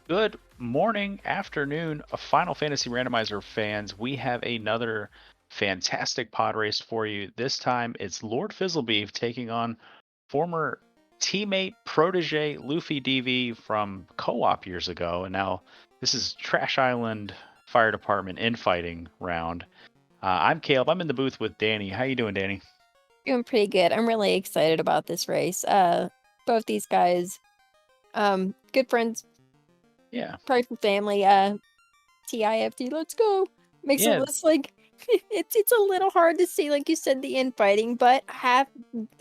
Good morning, afternoon, Final Fantasy Randomizer fans. We have another fantastic pod race for you. This time it's LordFizzlebeef taking on former teammate, protege LuffyDV from co-op years ago. And now this is Trash Island Fire Department infighting round. I'm Caleb. I'm in the booth with Danny. How you doing, Danny? Doing pretty good. I'm really excited about this race. Both these guys, good friends, Yeah. probably from family. TIFT, let's go. Makes it Yeah. less like it's a little hard to see, like you said, the infighting, but half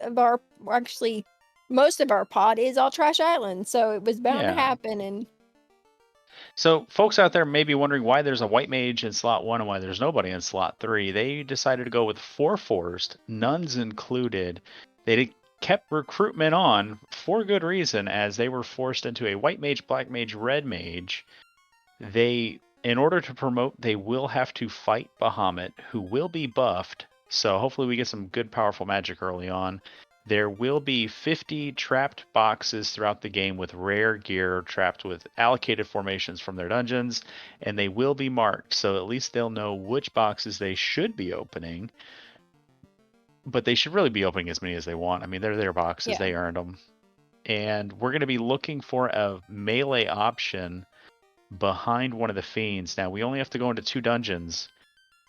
of our actually most of our pod is all Trash Island, so it was bound to Yeah. happen. And So, folks out there may be wondering why there's a white mage in slot 1 and why there's nobody in slot 3. They decided to go with 4 forced, nuns included. They kept recruitment on for good reason, as they were forced into a white mage, black mage, red mage. In order to promote, they will have to fight Bahamut, who will be buffed. So hopefully we get some good powerful magic early on. There will be 50 trapped boxes throughout the game with rare gear trapped with allocated formations from their dungeons, and they will be marked, so at least they'll know which boxes they should be opening. But they should really be opening as many as they want. I mean, they're their boxes, yeah, they earned them. And we're going to be looking for a melee option behind one of the fiends. Now, we only have to go into 2 dungeons.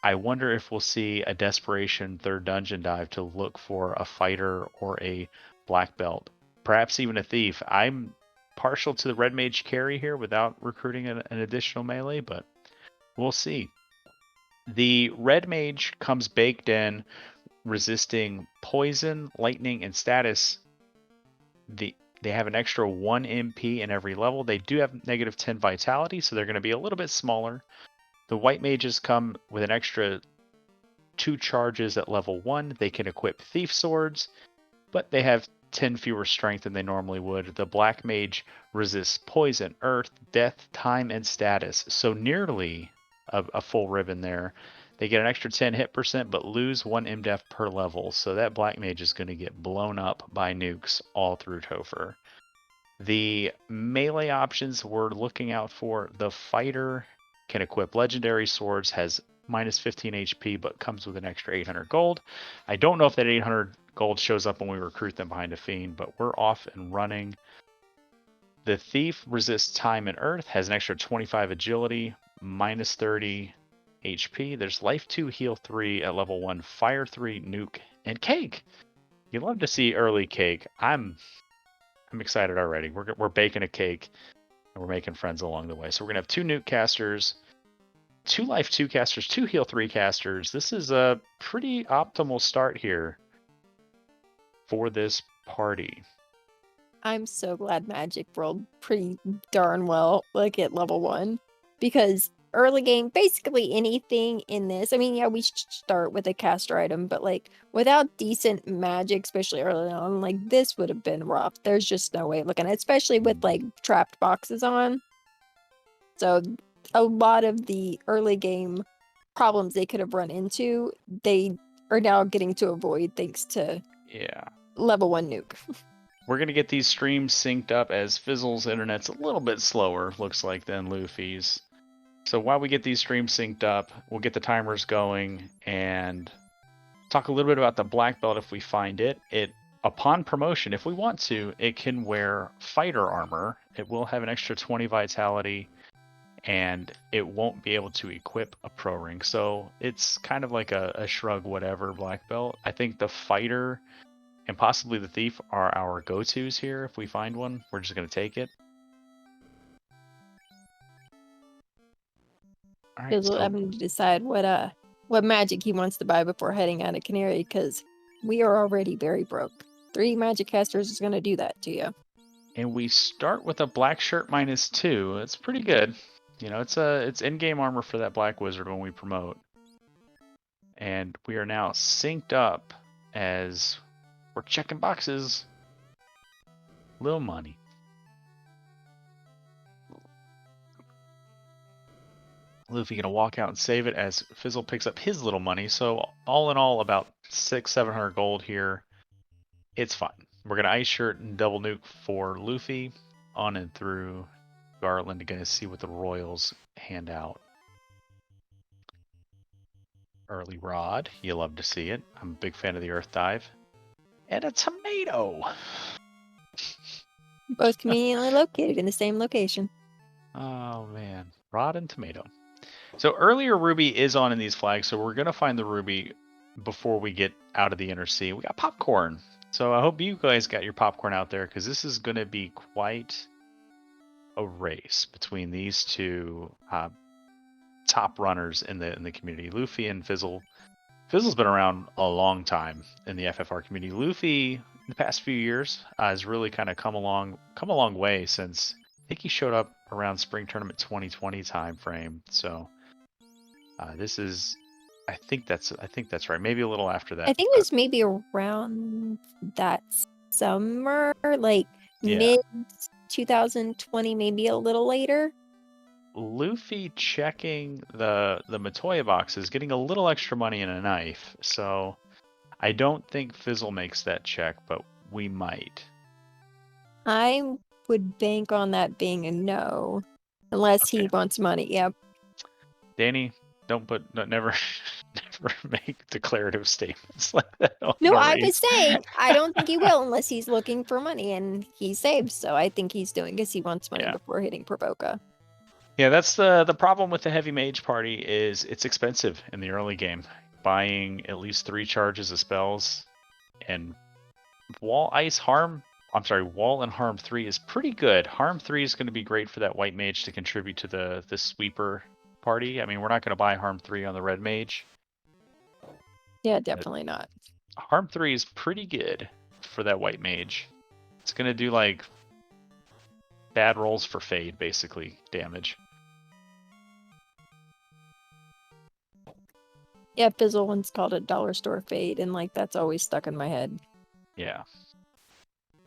I wonder if we'll see a desperation 3rd dungeon dive to look for a fighter or a black belt, perhaps even a thief. I'm partial to the red mage carry here without recruiting an additional melee, but we'll see. The red mage comes baked in, resisting poison, lightning, and status. They have an extra 1 MP in every level. They do have negative 10 vitality, so they're going to be a little bit smaller. The white mages come with an extra 2 charges at level 1. They can equip thief swords, but they have 10 fewer strength than they normally would. The black mage resists poison, earth, death, time, and status, so nearly a full ribbon there. They get an extra 10 hit percent, but lose 1 MDef per level, so that black mage is going to get blown up by nukes all through Topher. The melee options we're looking out for: the fighter can equip legendary swords, has minus 15 HP, but comes with an extra 800 gold. I don't know if that 800 gold shows up when we recruit them behind a fiend, but we're off and running. The thief resists time and earth, has an extra 25 agility, minus 30 HP. There's life 2, heal 3 at level 1, fire 3, nuke, and cake. You love to see early cake. I'm excited already. We're baking a cake and we're making friends along the way. So we're gonna have 2 nuke casters, 2 life 2 casters, 2 heal 3 casters. This is a pretty optimal start here for this party. I'm so glad Magic rolled pretty darn well, like at level 1, because early game, basically anything in this. I mean, yeah, we should start with a caster item, but like without decent magic, especially early on, like this would have been rough. There's just no way of looking at it, especially with like trapped boxes on. So a lot of the early game problems they could have run into, they are now getting to avoid thanks to Yeah. level 1 nuke. We're going to get these streams synced up as Fizzle's internet's a little bit slower, looks like, than Luffy's. So while we get these streams synced up, we'll get the timers going and talk a little bit about the black belt if we find it. Upon promotion, if we want to, it can wear fighter armor. It will have an extra 20 vitality, and it won't be able to equip a pro ring. So it's kind of like a shrug whatever black belt. I think the fighter and possibly the thief are our go-tos here. If we find one, we're just going to take it. All right, Fizzle so having to decide what magic he wants to buy before heading out of Canary, because we are already very broke. 3 magic casters is going to do that to you. and we start with a black shirt -2. It's pretty good. You know, it's in-game armor for that black wizard when we promote. And we are now synced up as we're checking boxes. Little money. Luffy gonna walk out and save it as Fizzle picks up his little money. So all in all, about 600-700 gold here. It's fine. We're gonna ice shirt and double nuke for Luffy on and through Garland going to see what the Royals hand out. Early Rod, you love to see it. I'm a big fan of the Earth Dive. And a tomato! Both conveniently located in the same location. Oh man, Rod and tomato. So earlier Ruby is on in these flags, so we're going to find the Ruby before we get out of the inner sea. We got popcorn. So I hope you guys got your popcorn out there, because this is going to be quite a race between these two top runners in the community, Luffy and Fizzle. Fizzle's been around a long time in the FFR community. Luffy, in the past few years, has really kind of come a long way since I think he showed up around Spring Tournament 2020 time frame. So this is, I think that's right. Maybe a little after that. I think it was maybe around that summer, like Yeah. mid 2020, maybe a little later. Luffy checking the Matoya boxes, getting a little extra money and a knife. So I don't think Fizzle makes that check, but we might. I would bank on that being a no, unless he wants money. Yep. Danny, never make declarative statements like that. No, I was saying I don't think he will unless he's looking for money, and he saves. So I think he's doing because he wants money before hitting Provoca. Yeah, that's the problem with the heavy mage party is it's expensive in the early game. Buying at least 3 charges of spells, and wall and harm 3 is pretty good. Harm 3 is going to be great for that white mage to contribute to the sweeper party. I mean, we're not going to buy harm 3 on the red mage. Yeah, definitely not. Harm 3 is pretty good for that white mage. It's going to do like bad rolls for fade, basically, damage. Yeah, Fizzle once called it dollar store fade, and like that's always stuck in my head. Yeah.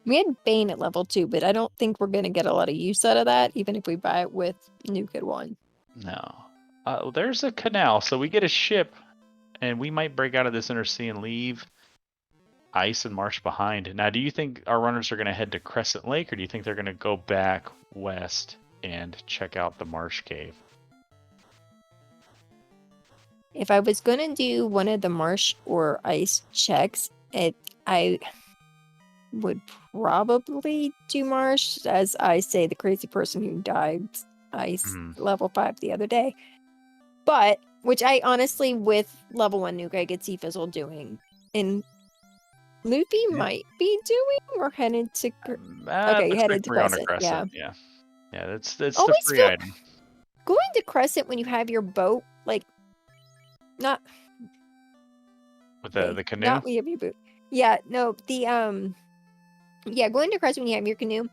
We had Bane at level 2, but I don't think we're going to get a lot of use out of that, even if we buy it with Nuke at 1. No. There's a canal, so we get a ship, and we might break out of this inner sea and leave Ice and Marsh behind. Now, do you think our runners are going to head to Crescent Lake, or do you think they're going to go back west and check out the Marsh Cave? If I was going to do one of the Marsh or Ice checks, I would probably do Marsh, as I say, the crazy person who died Ice level 5 the other day. But, which I honestly, with level 1 Nuke, I could see Fizzle doing. And Luffy might be doing, or headed to... okay, headed to Crescent. Yeah, that's the free item. Going to Crescent when you have your boat, like, not... With the canoe? Not when you have your boat. Yeah, no, the, yeah, going to Crescent when you have your canoe.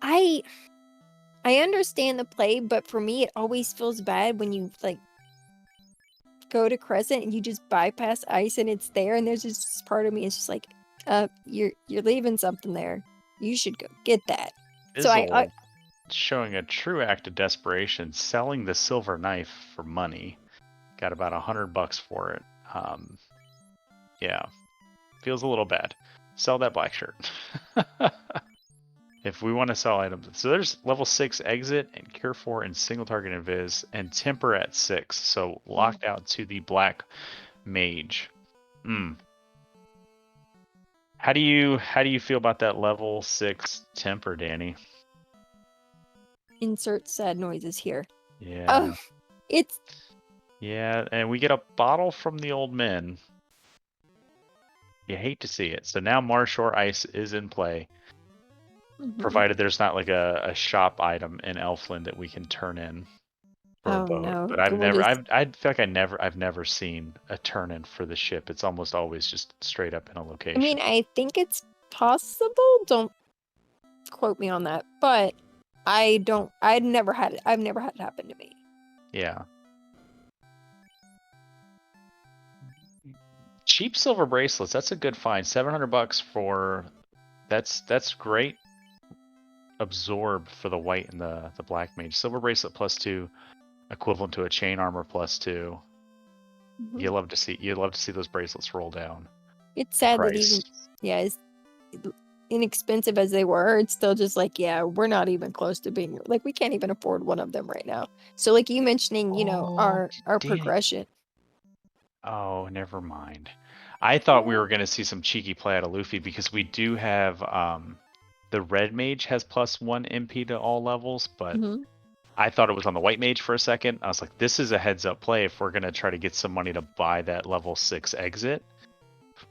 I understand the play, but for me, it always feels bad when you, like, go to Crescent and you just bypass Ice and it's there, and there's just this part of me, it's just like, you're leaving something there. You should go get that. So I showing a true act of desperation, selling the silver knife for money. Got about $100 for it. Yeah, feels a little bad. Sell that black shirt. If we want to sell items. So there's level 6 exit and cure 4 and single target invis and temper at 6. So locked out to the black mage. How do you feel about that level 6 temper, Danny? Insert sad noises here. Yeah. It's... yeah, and we get a bottle from the old men. You hate to see it. So now Marsh or Ice is in play. Provided there's not like a shop item in Elfland that we can turn in for a boat. No. But I feel like I've never seen a turn in for the ship. It's almost always just straight up in a location. I mean, I think it's possible. Don't quote me on that, but I've never had it happen to me. Yeah. Cheap silver bracelets, that's a good find. $700 for that's great. Absorb for the white and the black mage. Silver bracelet +2, equivalent to a chain armor +2. You love to see those bracelets roll down. It's sad that even inexpensive as they were, it's still just like, yeah, we're not even close to being like, we can't even afford one of them right now. So like you mentioning, Oh, our dang. progression. Oh, never mind. I thought we were going to see some cheeky play out of Luffy because we do have the red mage has +1 MP to all levels, but Mhm. I thought it was on the white mage for a second. I was like, this is a heads up play if we're going to try to get some money to buy that level 6 exit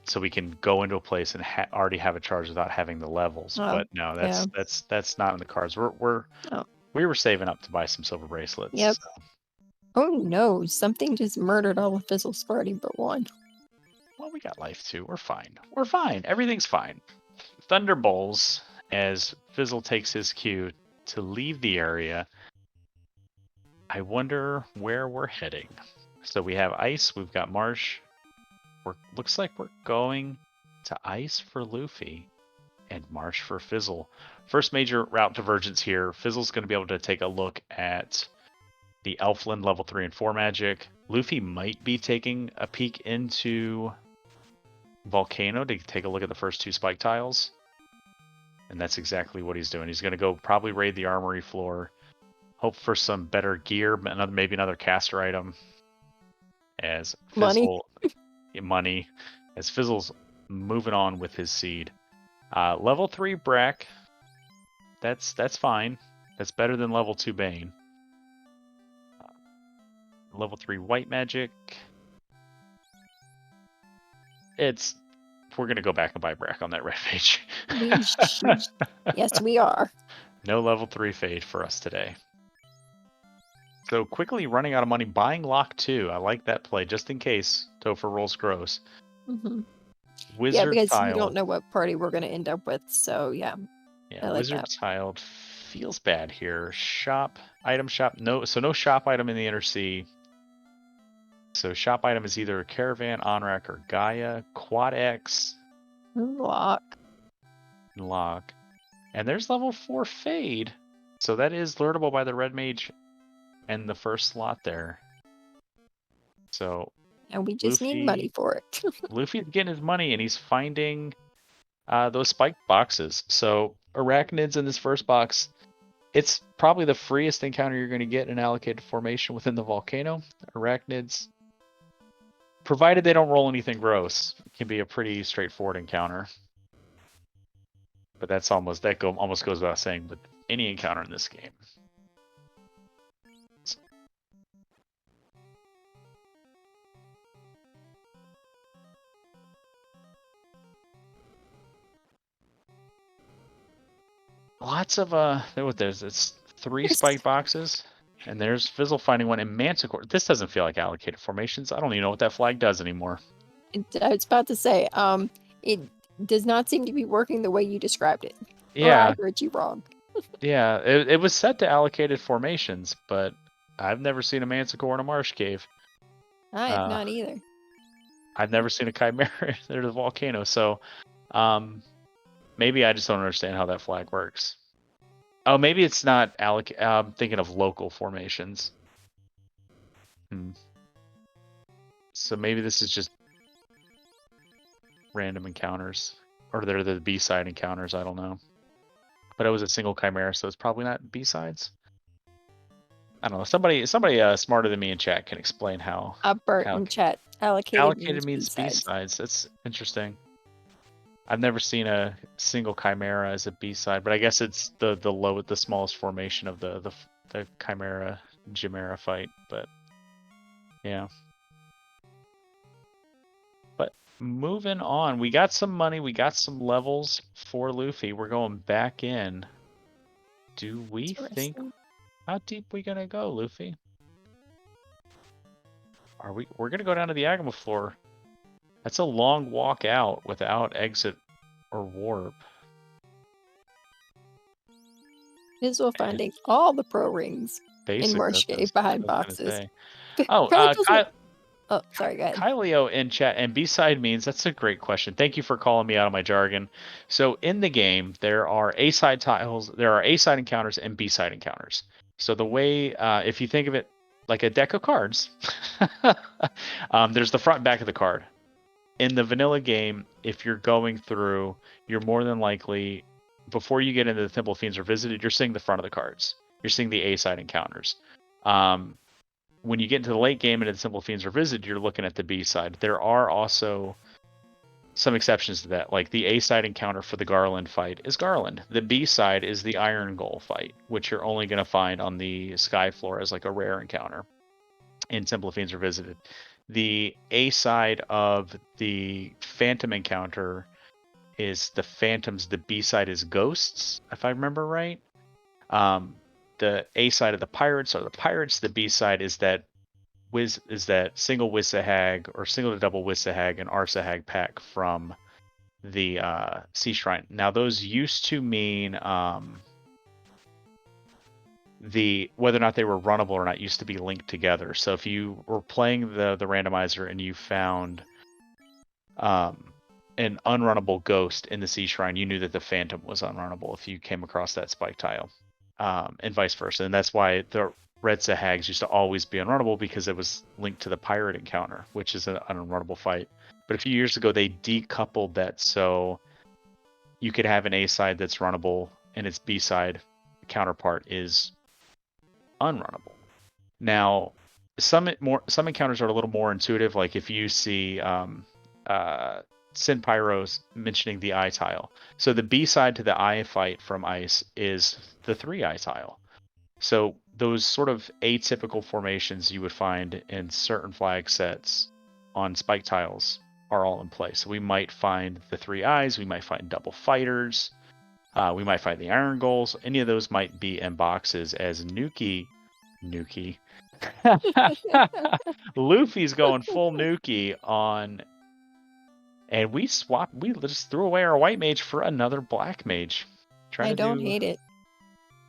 so we can go into a place and already have a charge without having the levels. Oh, But no, yeah. that's not in the cards. Oh, We were saving up to buy some silver bracelets. yep. So. Oh no, something just murdered all of Fizzle's party but one. Well, we got life too. We're fine. We're fine. Everything's fine. Thunder Bowls as Fizzle takes his cue to leave the area. I wonder where we're heading. So we have ice, we've got marsh. Looks like we're going to ice for Luffy and marsh for Fizzle. First major route divergence here. Fizzle's going to be able to take a look at the Elfland level 3 and 4 magic. Luffy might be taking a peek into Volcano to take a look at the first 2 spike tiles. And that's exactly what he's doing. He's going to go probably raid the armory floor, hope for some better gear, maybe another caster item. As Fizzle money, as Fizzle's moving on with his seed. Level 3 Brack, that's fine. That's better than level 2 Bane. Level 3 White Magic. We're gonna go back and buy Brack on that red page. Yes, we are. No level 3 Fade for us today. So quickly running out of money, buying Lock 2. I like that play, just in case Topher rolls gross. Mm-hmm. Wizard Yeah, because Tiled. you don't know what party we're going to end up with, so yeah. Yeah, I like Wizard that. Tiled feels bad here. Item shop, no shop item in the Inner Sea. So shop item is either Caravan, Onrak, or Gaia. Quad X. Lock. And there's level 4 Fade. So that is learnable by the Red Mage and the first slot there. So And we just need money for it. Luffy's getting his money and he's finding those spike boxes. So arachnids in this first box. It's probably the freest encounter you're going to get in an allocated formation within the volcano. Arachnids, provided they don't roll anything gross, can be a pretty straightforward encounter. But that's almost goes without saying with any encounter in this game. Lots of it's 3 spike boxes, and there's Fizzle finding one in Manticore. This doesn't feel like allocated formations. I don't even know what that flag does anymore. I was about to say, it does not seem to be working the way you described it. Yeah. Or I heard you wrong. Yeah, it was set to allocated formations, but I've never seen a Manticore in a marsh cave. I have not either. I've never seen a Chimera near the volcano, so maybe I just don't understand how that flag works. Oh, maybe it's not allocated. I'm thinking of local formations. So maybe this is just random encounters, or they're the B-side encounters. I don't know. But it was a single Chimera, so it's probably not B-sides. I don't know. Somebody smarter than me in chat can explain how. Bert in chat. Allocated means B-sides. That's interesting. I've never seen a single Chimera as a B-side, but I guess it's the smallest formation of the Chimera Chimera fight. But yeah. But moving on, we got some money, we got some levels for Luffy. We're going back in. Do we think how deep we gonna go, Luffy? We're gonna go down to the Agama floor. That's a long walk out without exit or warp. Fizzle finding all the pro rings in Marsh Cave behind boxes. Oh, oh, sorry, go ahead. Kyleo in chat, and B-side means, that's a great question. Thank you for calling me out of my jargon. So in the game, there are A-side tiles, there are A-side encounters and B-side encounters. So the way, if you think of it like a deck of cards, there's the front and back of the card. in the vanilla game, if you're going through, you're more than likely, before you get into the Temple of Fiends Revisited, you're seeing the front of the cards. You're seeing the A side encounters. When you get into the late game and the Temple of Fiends Revisited, you're looking at the B side. There are also some exceptions to that. Like the A side encounter for the Garland fight is Garland. The B side is the Iron Goal fight, which you're only going to find on the Sky floor as like a rare encounter in Temple of Fiends Revisited. The A side of the Phantom encounter is the Phantoms. The B side is Ghosts, if I remember right. The A side of the Pirates are the Pirates. The B side is that single Wisahag or single to double Wisahag and Arsahag pack from the Sea Shrine. Now those used to mean whether or not they were runnable or not used to be linked together. So if you were playing the randomizer and you found an unrunnable ghost in the Sea Shrine, you knew that the Phantom was unrunnable if you came across that spike tile, and vice versa. And that's why the Red Sahags used to always be unrunnable, because it was linked to the Pirate encounter, which is an unrunnable fight. But a few years ago, they decoupled that so you could have an A side that's runnable and its B side counterpart is unrunnable. Now, some encounters are a little more intuitive. Like if you see Sin Pyros mentioning the eye tile. So the B side to the eye fight from Ice is the 3-eye tile. So those sort of atypical formations you would find in certain flag sets on spike tiles are all in place. So we might find the 3 eyes, we might find double fighters, we might find the iron goals. Any of those might be in boxes as Nuki. Luffy's going full Nuki on, and we just threw away our white mage for another black mage. I don't hate it.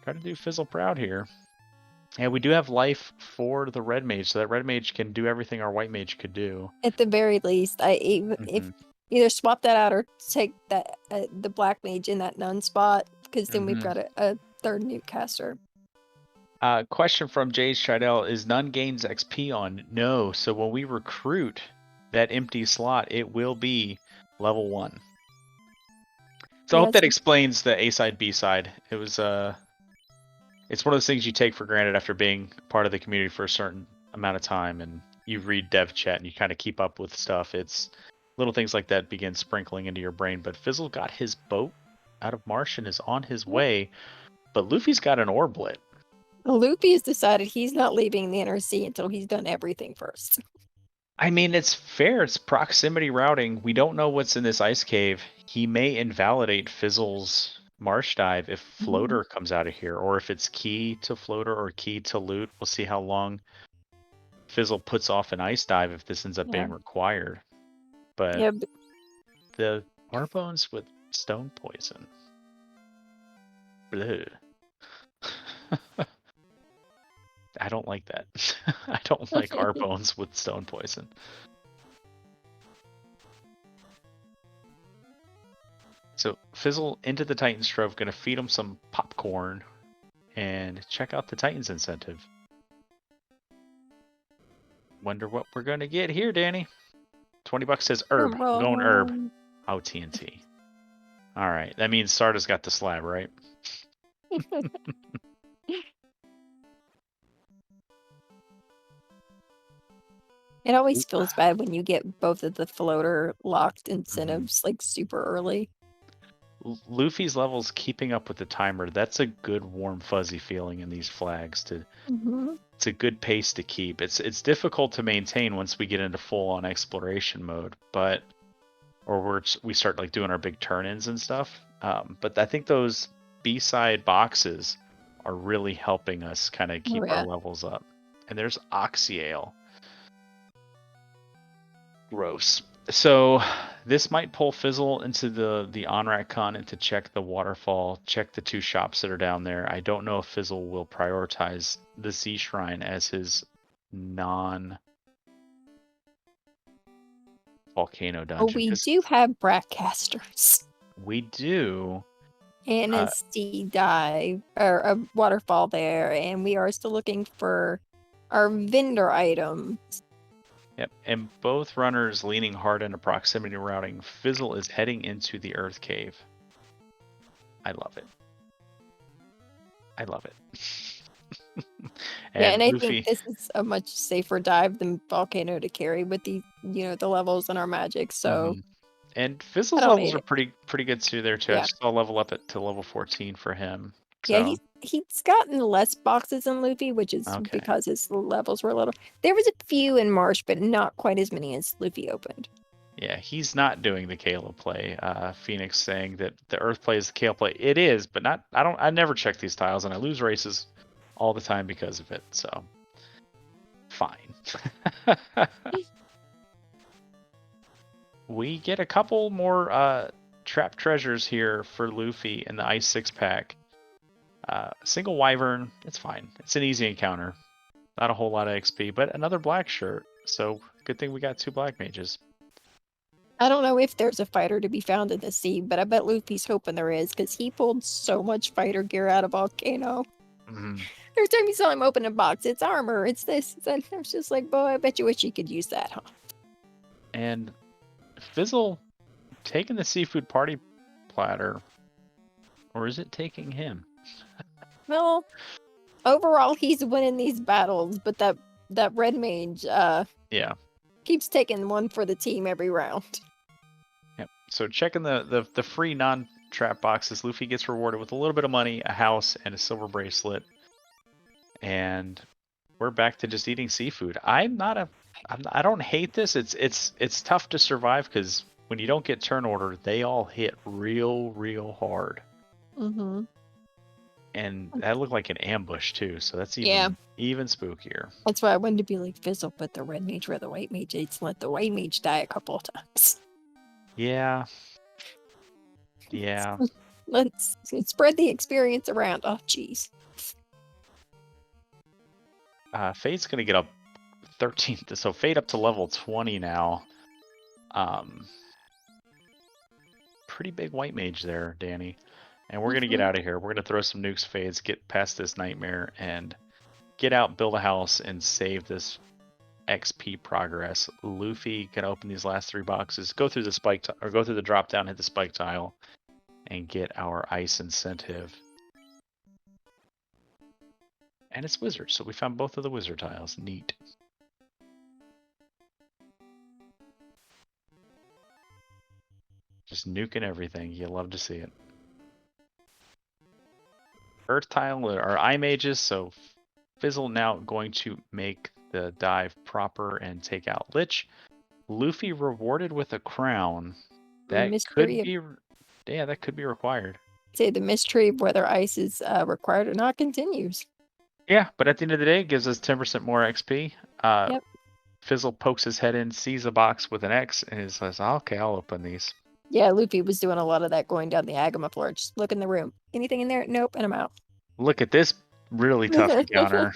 Try to do Fizzle proud here. And we do have life for the red mage, so that red mage can do everything our white mage could do. At the very least, if either swap that out or take that the black mage in that nun spot, because then we've got a third nuke caster. Question from Jay's Chidel: is none gains XP on? No. So when we recruit that empty slot, it will be level 1. So I hope that explains the A side, B side. It was it's one of those things you take for granted after being part of the community for a certain amount of time, and you read dev chat and you kind of keep up with stuff. It's little things like that begin sprinkling into your brain. But Fizzle got his boat out of Marsh and is on his way, but Luffy's got an orblet. Luffy has decided he's not leaving the inner sea until he's done everything first. I mean, it's fair. It's proximity routing. We don't know what's in this ice cave. He may invalidate Fizzle's Marsh dive if Floater comes out of here, or if it's key to Floater or key to loot. We'll see how long Fizzle puts off an ice dive if this ends up being required. But the Arbones with stone poison. Bleh. I don't like that. I don't like Arbones with stone poison. So Fizzle into the Titans Trove, gonna feed him some popcorn and check out the Titans incentive. Wonder what we're gonna get here, Danny. $20 says herb. I'm going herb. Oh, TNT. Alright, that means Sarda's got the slab, right? It always feels bad when you get both of the floater locked incentives like super early. Luffy's level's keeping up with the timer. That's a good warm fuzzy feeling in these flags. It's a good pace to keep. It's difficult to maintain once we get into full on exploration mode, or we start like doing our big turn-ins and stuff. But I think those B-side boxes are really helping us kind of keep our levels up. And there's Oxyale. Gross. So this might pull Fizzle into the Onrak continent to check the waterfall, check the 2 shops that are down there. I don't know if Fizzle will prioritize the Sea Shrine as his non-volcano dungeon. Oh, we do have Bratcasters. We do. And a sea dive, or a waterfall there, and we are still looking for our vendor items. Yep, and both runners leaning hard into proximity routing. Fizzle is heading into the Earth Cave. I love it. I love it. Yeah, And and I think Luffy, this is a much safer dive than Volcano to carry with the the levels in our magic. So and I Fizzle's don't levels hate are it. pretty good too there too. I Yeah, just saw level up to level 14 for him. yeah, So he's gotten less boxes than Luffy, which is okay. because his levels were a little. There was a few in Marsh, but not quite as many as Luffy opened. Yeah, he's not doing the Kale play. Phoenix saying that the Earth play is the Kale play. It is, but not. I never check these tiles, and I lose races all the time because of it. So fine. We get a couple more trap treasures here for Luffy in the Ice 6-pack. Single Wyvern, it's fine. It's an easy encounter. Not a whole lot of XP, but another black shirt. So good thing we got 2 black mages. I don't know if there's a fighter to be found in the sea, but I bet Luffy's hoping there is because he pulled so much fighter gear out of Volcano. Mm-hmm. Every time you saw him open a box, it's armor, it's this, it's that. I was just like, boy, I bet you wish you could use that, huh? And Fizzle taking the seafood party platter, or is it taking him? Well, overall, he's winning these battles, but that red mage Yeah. keeps taking one for the team every round. Yep. So checking the free non-trap boxes, Luffy gets rewarded with a little bit of money, a house, and a silver bracelet. And we're back to just eating seafood. I don't hate this. It's tough to survive because when you don't get turn order, they all hit real hard. Mm-hmm. And that looked like an ambush too, so that's Yeah. even spookier. That's why I wanted to be like Fizzle, put the red mage where the white mage is, let the white mage die a couple of times. Yeah. Yeah. Let's spread the experience around. Oh, jeez. Fade's gonna get up 13th, so Fade up to level 20 now. Pretty big white mage there, Danny. And we're gonna get out of here. We're gonna throw some nukes, Fades, get past this nightmare, and get out, build a house, and save this XP progress. Luffy can open these last 3 boxes, go through the spike or go through the drop down, hit the spike tile, and get our ice incentive. And it's wizard, so we found both of the wizard tiles. Neat. Just nuking everything. You love to see it. Earth tile are eye mages, so Fizzle now going to make the dive proper and take out Lich. Luffy rewarded with a crown. That could Mystery of be, yeah, that could be required. say the mystery of whether ice is required or not continues. Yeah, but at the end of the day, it gives us 10% more XP. Yep. Fizzle pokes his head in, sees a box with an X, and he says, okay, I'll open these. Yeah, Luffy was doing a lot of that going down the Agama floor. Just look in the room. Anything in there? Nope, and I'm out. Look at this really tough encounter.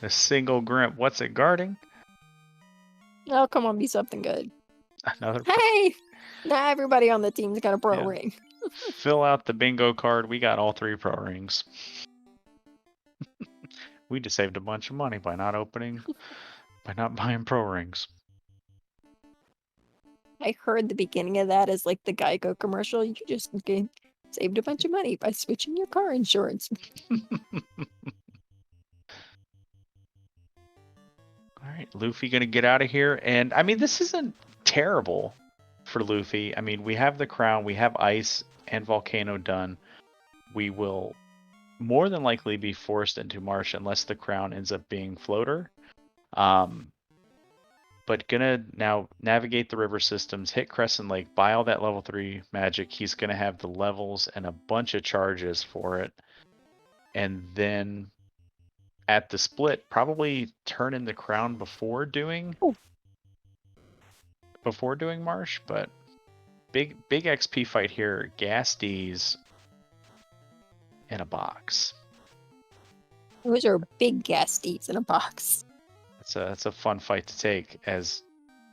The single Grimp. What's it guarding? Oh, come on, be something good. Another. Hey! Not everybody on the team's got a pro ring. Fill out the bingo card. We got all 3 pro rings. We just saved a bunch of money by not buying pro rings. I heard the beginning of that as like the Geico commercial. You just saved a bunch of money by switching your car insurance. All right, Luffy gonna get out of here, and I mean this isn't terrible for Luffy. I mean we have the crown, we have ice and volcano done. We will more than likely be forced into marsh unless the crown ends up being floater. But gonna now navigate the river systems, hit Crescent Lake, buy all that level 3 magic. He's gonna have the levels and a bunch of charges for it. And then at the split, probably turn in the crown before doing Marsh, but big XP fight here. Gas D's in a box. Those are big gas deeds in a box. That's a fun fight to take as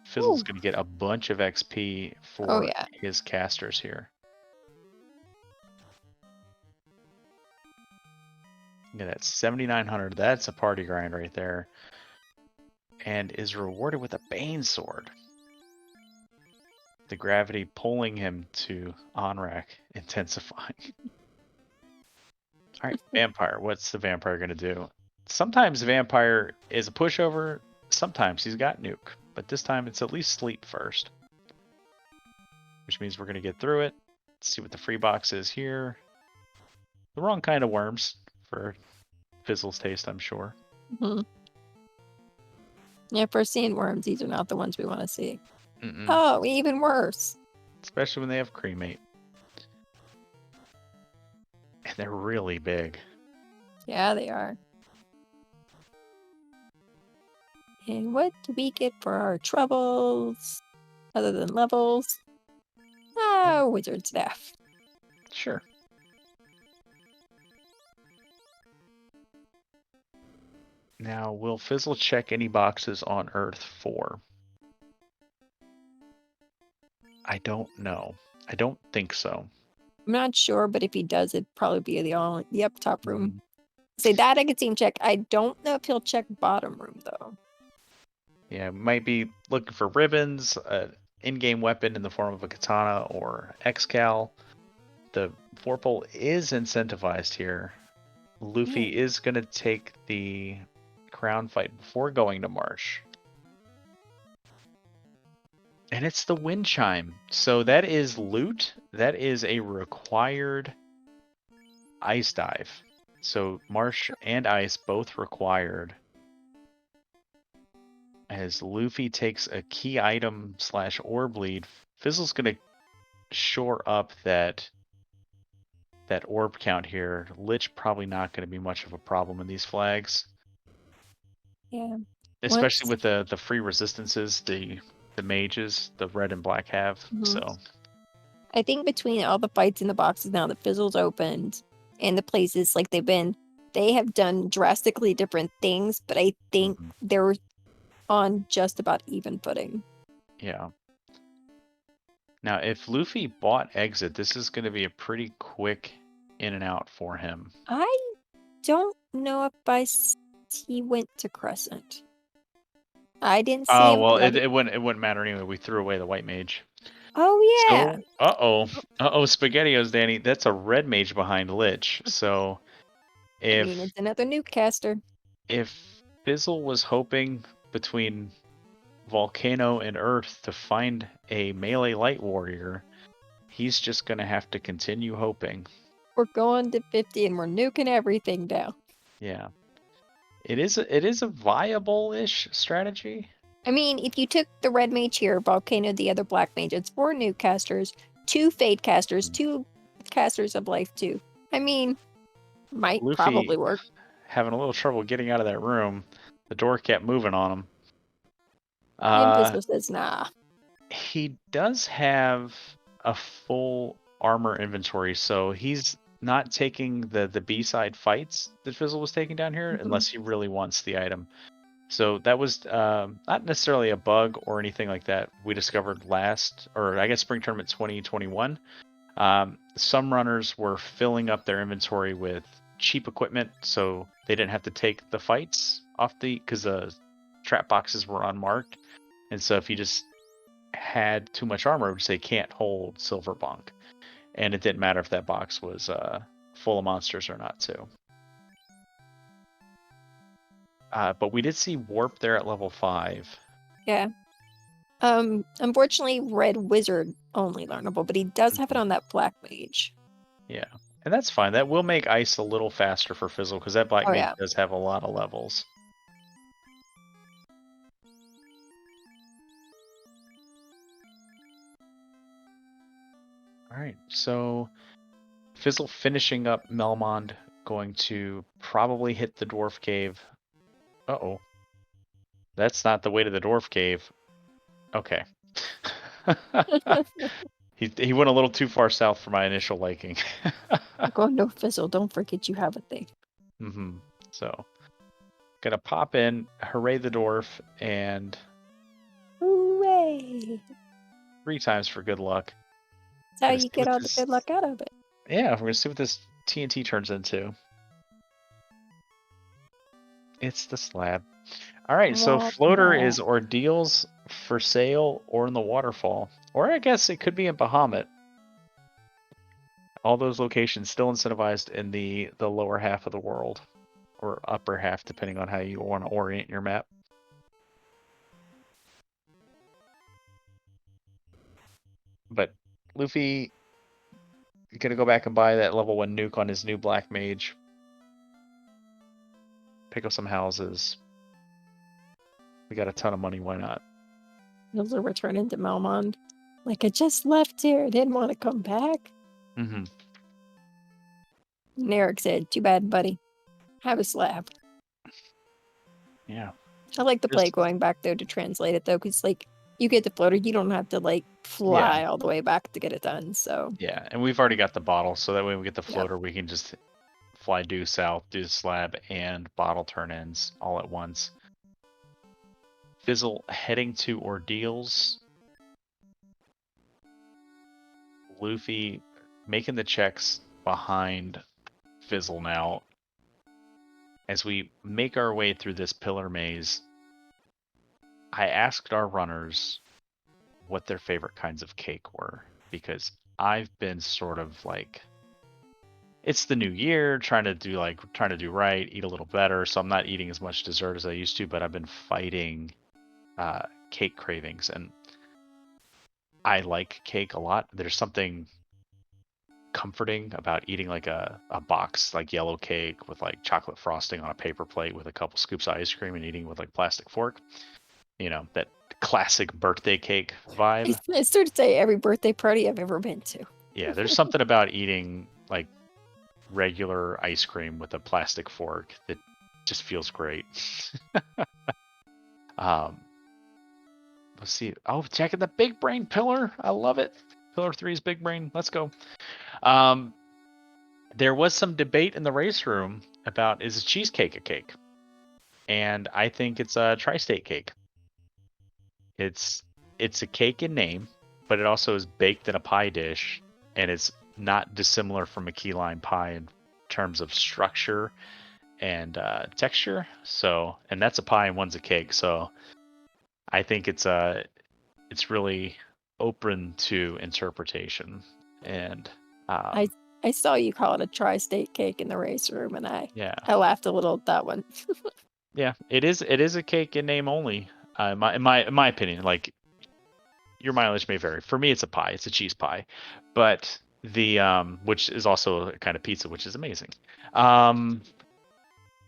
Fizzle's gonna get a bunch of XP for his casters here. Look at that, 7,900. That's a party grind right there. and is rewarded with a Bane Sword. The gravity pulling him to Onrak, intensifying. Alright, Vampire. What's the Vampire going to do? Sometimes Vampire is a pushover, sometimes he's got Nuke, but this time it's at least Sleep first. Which means we're going to get through it. Let's see what the free box is here. The wrong kind of worms for Fizzle's taste, I'm sure. Mhm. Yeah, for seeing worms, these are not the ones we want to see. Mm-mm. Oh, even worse. Especially when they have cremate. And they're really big. Yeah, they are. And what do we get for our troubles? Other than levels? Oh, wizard staff. Sure. Now, will Fizzle check any boxes on Earth 4? I don't know. I don't think so. I'm not sure, but if he does, it'd probably be the up top room. Say that I could see him check. I don't know if he'll check bottom room though. Yeah, might be looking for ribbons, an in-game weapon in the form of a katana or Excal. The Vorpal is incentivized here. Luffy is going to take the crown fight before going to Marsh. And it's the wind chime. So that is loot. That is a required ice dive. So Marsh and ice both required. As Luffy takes a key item / orb lead, Fizzle's going to shore up that orb count here. Lich probably not going to be much of a problem in these flags. Yeah. Especially with the free resistances the mages, the red and black have. So I think between all the fights in the boxes now that Fizzle's opened and the places like they have done drastically different things, but I think they're on just about even footing. Yeah. Now, if Luffy bought Exit, this is going to be a pretty quick in and out for him. I don't know if he went to Crescent. I didn't see him. Oh, well, it wouldn't matter anyway. We threw away the white mage. Oh, yeah. So, SpaghettiOs, Danny. That's a red mage behind Lich. So, I mean, it's another nuke caster. If Fizzle was hoping between Volcano and Earth to find a melee light warrior, he's just going to have to continue hoping. We're going to 50 and we're nuking everything down. Yeah. It is a viable-ish strategy. I mean, if you took the red mage here, Volcano, the other black mage, it's 4 nuke casters, 2 fade casters, 2 casters of life too. I mean, might Luffy probably work. Having a little trouble getting out of that room. The door kept moving on him. And Fizzle says, nah. He does have a full armor inventory, so he's not taking the B-side fights that Fizzle was taking down here unless he really wants the item. So that was not necessarily a bug or anything like that we discovered Spring Tournament 2021. Some runners were filling up their inventory with cheap equipment, so they didn't have to take the fights off because the trap boxes were unmarked. And so if you just had too much armor, it would say can't hold Silver Bonk. And it didn't matter if that box was full of monsters or not, too. But we did see Warp there at level 5. Yeah. Unfortunately, Red Wizard only learnable, but he does have it on that Black Mage. Yeah, and that's fine. That will make Ice a little faster for Fizzle, because that Black Mage does have a lot of levels. Alright, so Fizzle finishing up Melmond, going to probably hit the Dwarf Cave. Uh-oh. That's not the way to the Dwarf Cave. Okay. He went a little too far south for my initial liking. Oh, no, Fizzle, don't forget you have a thing. So, gonna pop in, hooray the dwarf, and... Hooray! 3 times for good luck. That's how you get all the good luck out of it. Yeah, we're gonna see what this TNT turns into. It's the slab. All right, so Love floater that. is ordeals for sale or in the waterfall. Or I guess it could be in Bahamut. All those locations still incentivized in the lower half of the world. Or upper half, depending on how you want to orient your map. But Luffy gonna go back and buy that level 1 nuke on his new black mage. Pick up some houses. We got a ton of money, why not? He'll return into Melmond. Like, I just left here. Didn't want to come back. Mm-hmm. And Eric said, too bad, buddy. Have a slab. Yeah. I like the play going back there to translate it, though, because, like, you get the floater, you don't have to, like, fly all the way back to get it done, so. Yeah, and we've already got the bottle, so that way we get the floater, we can just fly due south, do the slab, and bottle turn-ins all at once. Fizzle heading to ordeals. Luffy making the checks behind Fizzle now. As we make our way through this pillar maze, I asked our runners what their favorite kinds of cake were, because I've been sort of like, it's the new year, trying to do right, eat a little better. So I'm not eating as much dessert as I used to, but I've been fighting cake cravings, and I like cake a lot. There's something comforting about eating like a box like yellow cake with like chocolate frosting on a paper plate with a couple scoops of ice cream and eating with like plastic fork. You know, that classic birthday cake vibe. I started to say every birthday party I've ever been to. Yeah, there's something about eating like regular ice cream with a plastic fork that just feels great. Let's see. Oh, checking the big brain pillar. I love it. Pillar 3's big brain. Let's go. There was some debate in the race room about, is a cheesecake a cake? And I think it's a tri-state cake. It's a cake in name, but it also is baked in a pie dish, and it's not dissimilar from a key lime pie in terms of structure and texture. So, and that's a pie and one's a cake. So, I think it's really open to interpretation. And I saw you call it a tri-state cake in the race room, and I laughed a little at that one. Yeah, it is a cake in name only. In my opinion, like, your mileage may vary. For me, it's a pie. It's a cheese pie, but the which is also a kind of pizza, which is amazing.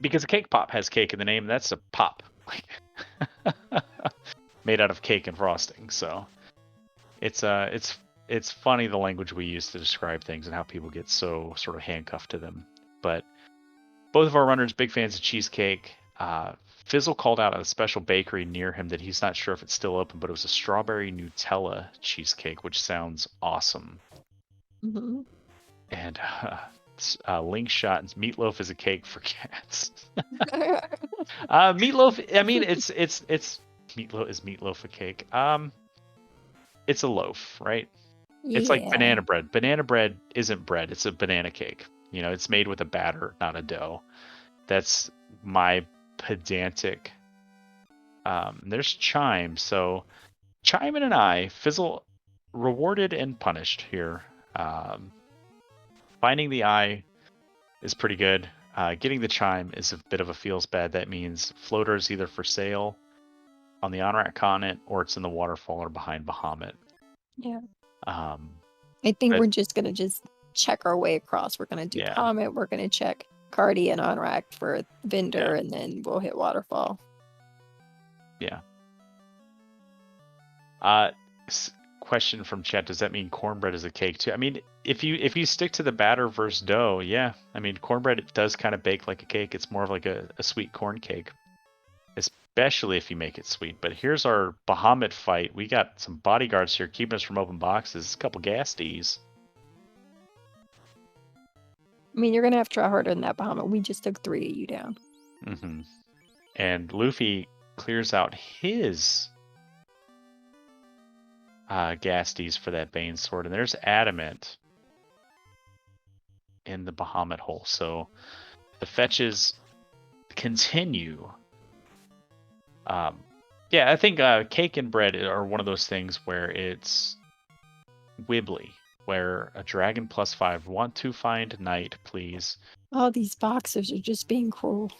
Because a cake pop has cake in the name. That's a pop, made out of cake and frosting. So it's funny the language we use to describe things and how people get so sort of handcuffed to them. But both of our runners, big fans of cheesecake. Fizzle called out a special bakery near him that he's not sure if it's still open, but it was a strawberry Nutella cheesecake, which sounds awesome. Mm-hmm. And Link shot and Meatloaf is a cake for cats. Meatloaf. I mean, it's meatloaf. Is meatloaf a cake? It's a loaf, right? Yeah. It's like banana bread. Banana bread isn't bread. It's a banana cake. You know, it's made with a batter, not a dough. That's my pedantic. There's Chime. So Chime and I, Fizzle, rewarded and punished here. Finding the eye is pretty good. Getting the Chime is a bit of a feels bad. That means floater is either for sale on the Onrak continent, or it's in the waterfall or behind Bahamut. Yeah. I think we're just gonna check our way across. We're gonna do Bahamut. We're gonna check Cardi and Onrak for vendor, and then we'll hit waterfall. Yeah. Question from chat: does that mean cornbread is a cake too? I mean, if you stick to the batter versus dough, yeah. I mean, cornbread, it does kind of bake like a cake. It's more of like a sweet corn cake, especially if you make it sweet. But here's our Bahamut fight. We got some bodyguards here keeping us from open boxes. A couple gasties. I mean, you're gonna have to try harder than that, Bahamut. We just took 3 of you down. Mm-hmm. And Luffy clears out his gasties for that Bane sword, and there's Adamant in the Bahamut hole. So the fetches continue. Yeah, I think cake and bread are one of those things where it's wibbly, where a dragon +5 want to find knight, please. All these boxers are just being cruel.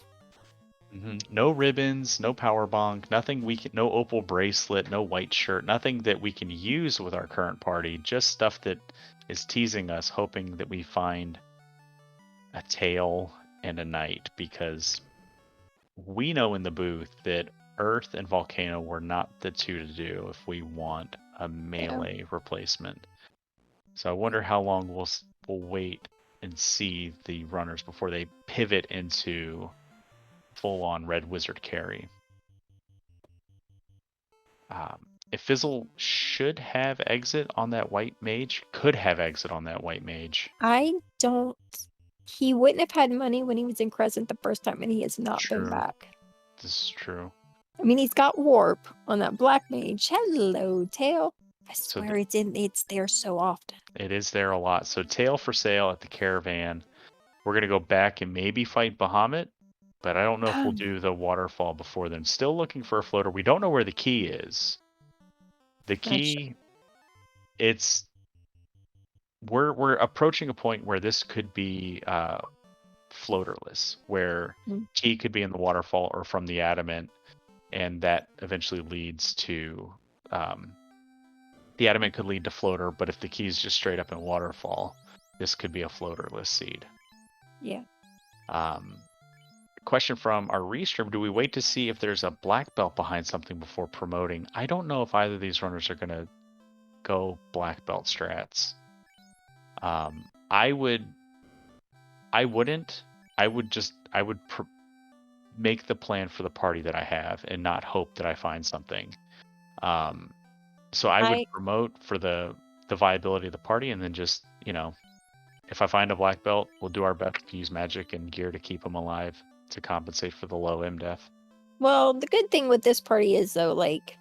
No ribbons, no power bonk, nothing we can, no opal bracelet, no white shirt, nothing that we can use with our current party. Just stuff that is teasing us, hoping that we find a tail and a knight, because we know in the booth that Earth and Volcano were not the two to do if we want a melee replacement. So I wonder how long we'll wait and see the runners before they pivot into full-on Red Wizard carry. If Fizzle should have exit on that white mage, could have exit on that white mage. I don't. He wouldn't have had money when he was in Crescent the first time, and he has not been back. This is true. I mean, he's got warp on that black mage. Hello, tail. I swear it's there so often. It is there a lot. So tail for sale at the caravan. We're gonna go back and maybe fight Bahamut, but I don't know if we'll do the waterfall before then. Still looking for a floater. We don't know where the key is. The key, it's we're approaching a point where this could be floaterless, where key could be in the waterfall or from the adamant, and that eventually leads to the adamant could lead to floater, but if the key is just straight up in waterfall, this could be a floaterless seed. Yeah. Question from our restream: do we wait to see if there's a black belt behind something before promoting? I don't know if either of these runners are gonna go black belt strats. I wouldn't. I would make the plan for the party that I have and not hope that I find something. So I would promote for the viability of the party, and then just, if I find a black belt, we'll do our best to use magic and gear to keep them alive to compensate for the low MDef. Well, the good thing with this party is, though, like,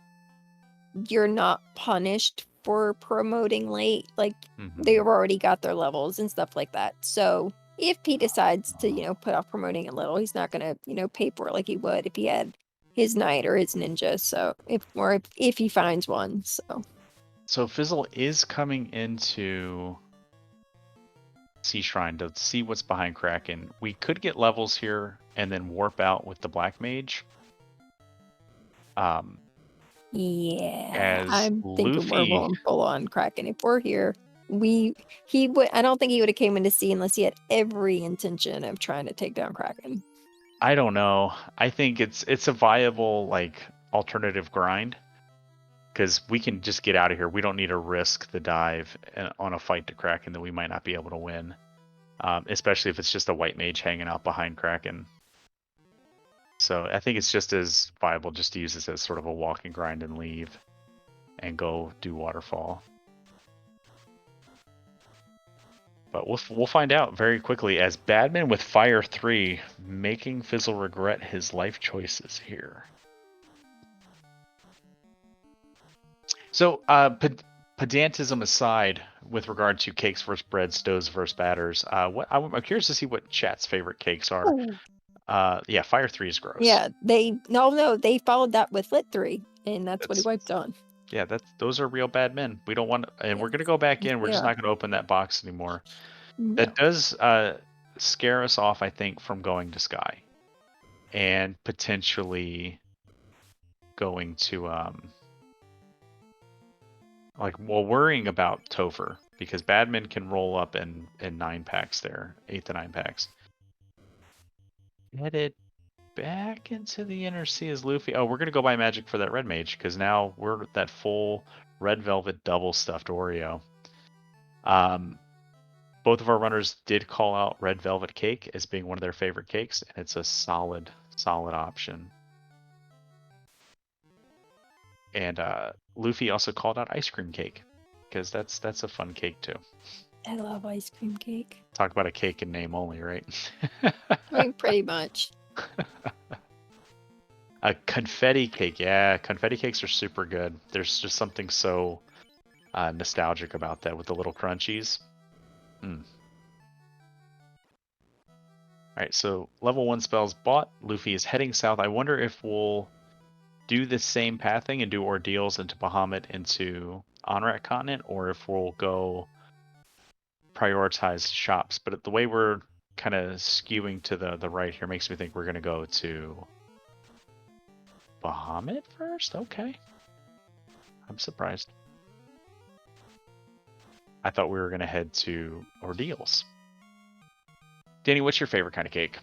you're not punished for promoting late. Like, they've already got their levels and stuff like that. So if he decides to, put off promoting a little, he's not gonna, pay for it like he would if he had his knight or his ninja. So if he finds one. So Fizzle is coming into Sea Shrine to see what's behind Kraken. We could get levels here and then warp out with the Black Mage. Yeah, I'm thinking we're going full on Kraken. If we're here, I don't think he would have came in to see unless he had every intention of trying to take down Kraken. I don't know. I think it's a viable, like, alternative grind, because we can just get out of here. We don't need to risk the dive on a fight to Kraken that we might not be able to win, especially if it's just a white mage hanging out behind Kraken. So I think it's just as viable just to use this as sort of a walk and grind and leave and go do waterfall. But we'll find out very quickly, as Badman with Fire 3 making Fizzle regret his life choices here. So pedantism aside, with regard to cakes versus bread, stoves versus batters, I'm curious to see what chat's favorite cakes are. Yeah, Fire 3 is gross. Yeah, they followed that with Lit 3, and that's what he wiped on. Yeah, those are real bad men. We don't want, and we're gonna go back in. We're just not gonna open that box anymore. No. That does scare us off, I think, from going to Sky, and potentially going to worrying about Topher, because Badman can roll up in 9 packs there, 8 to 9 packs. Headed back into the inner sea as Luffy. Oh, we're gonna go buy magic for that red mage, because now we're that full red velvet double stuffed Oreo. Both of our runners did call out red velvet cake as being one of their favorite cakes, and it's a solid option. And Luffy also called out ice cream cake, because that's a fun cake too. I love ice cream cake. Talk about a cake in name only, right? I mean, pretty much. A confetti cake, yeah, confetti cakes are super good. There's just something so nostalgic about that with the little crunchies. Alright, so level 1 spells bought. Luffy is heading south. I wonder if we'll do the same pathing and do Ordeals into Bahamut into Onrak Continent, or if we'll go prioritize shops. But the way we're kind of skewing to the right here makes me think we're going to go to Bahamut first? Okay. I'm surprised. I thought we were going to head to Ordeals. Danny, what's your favorite kind of cake?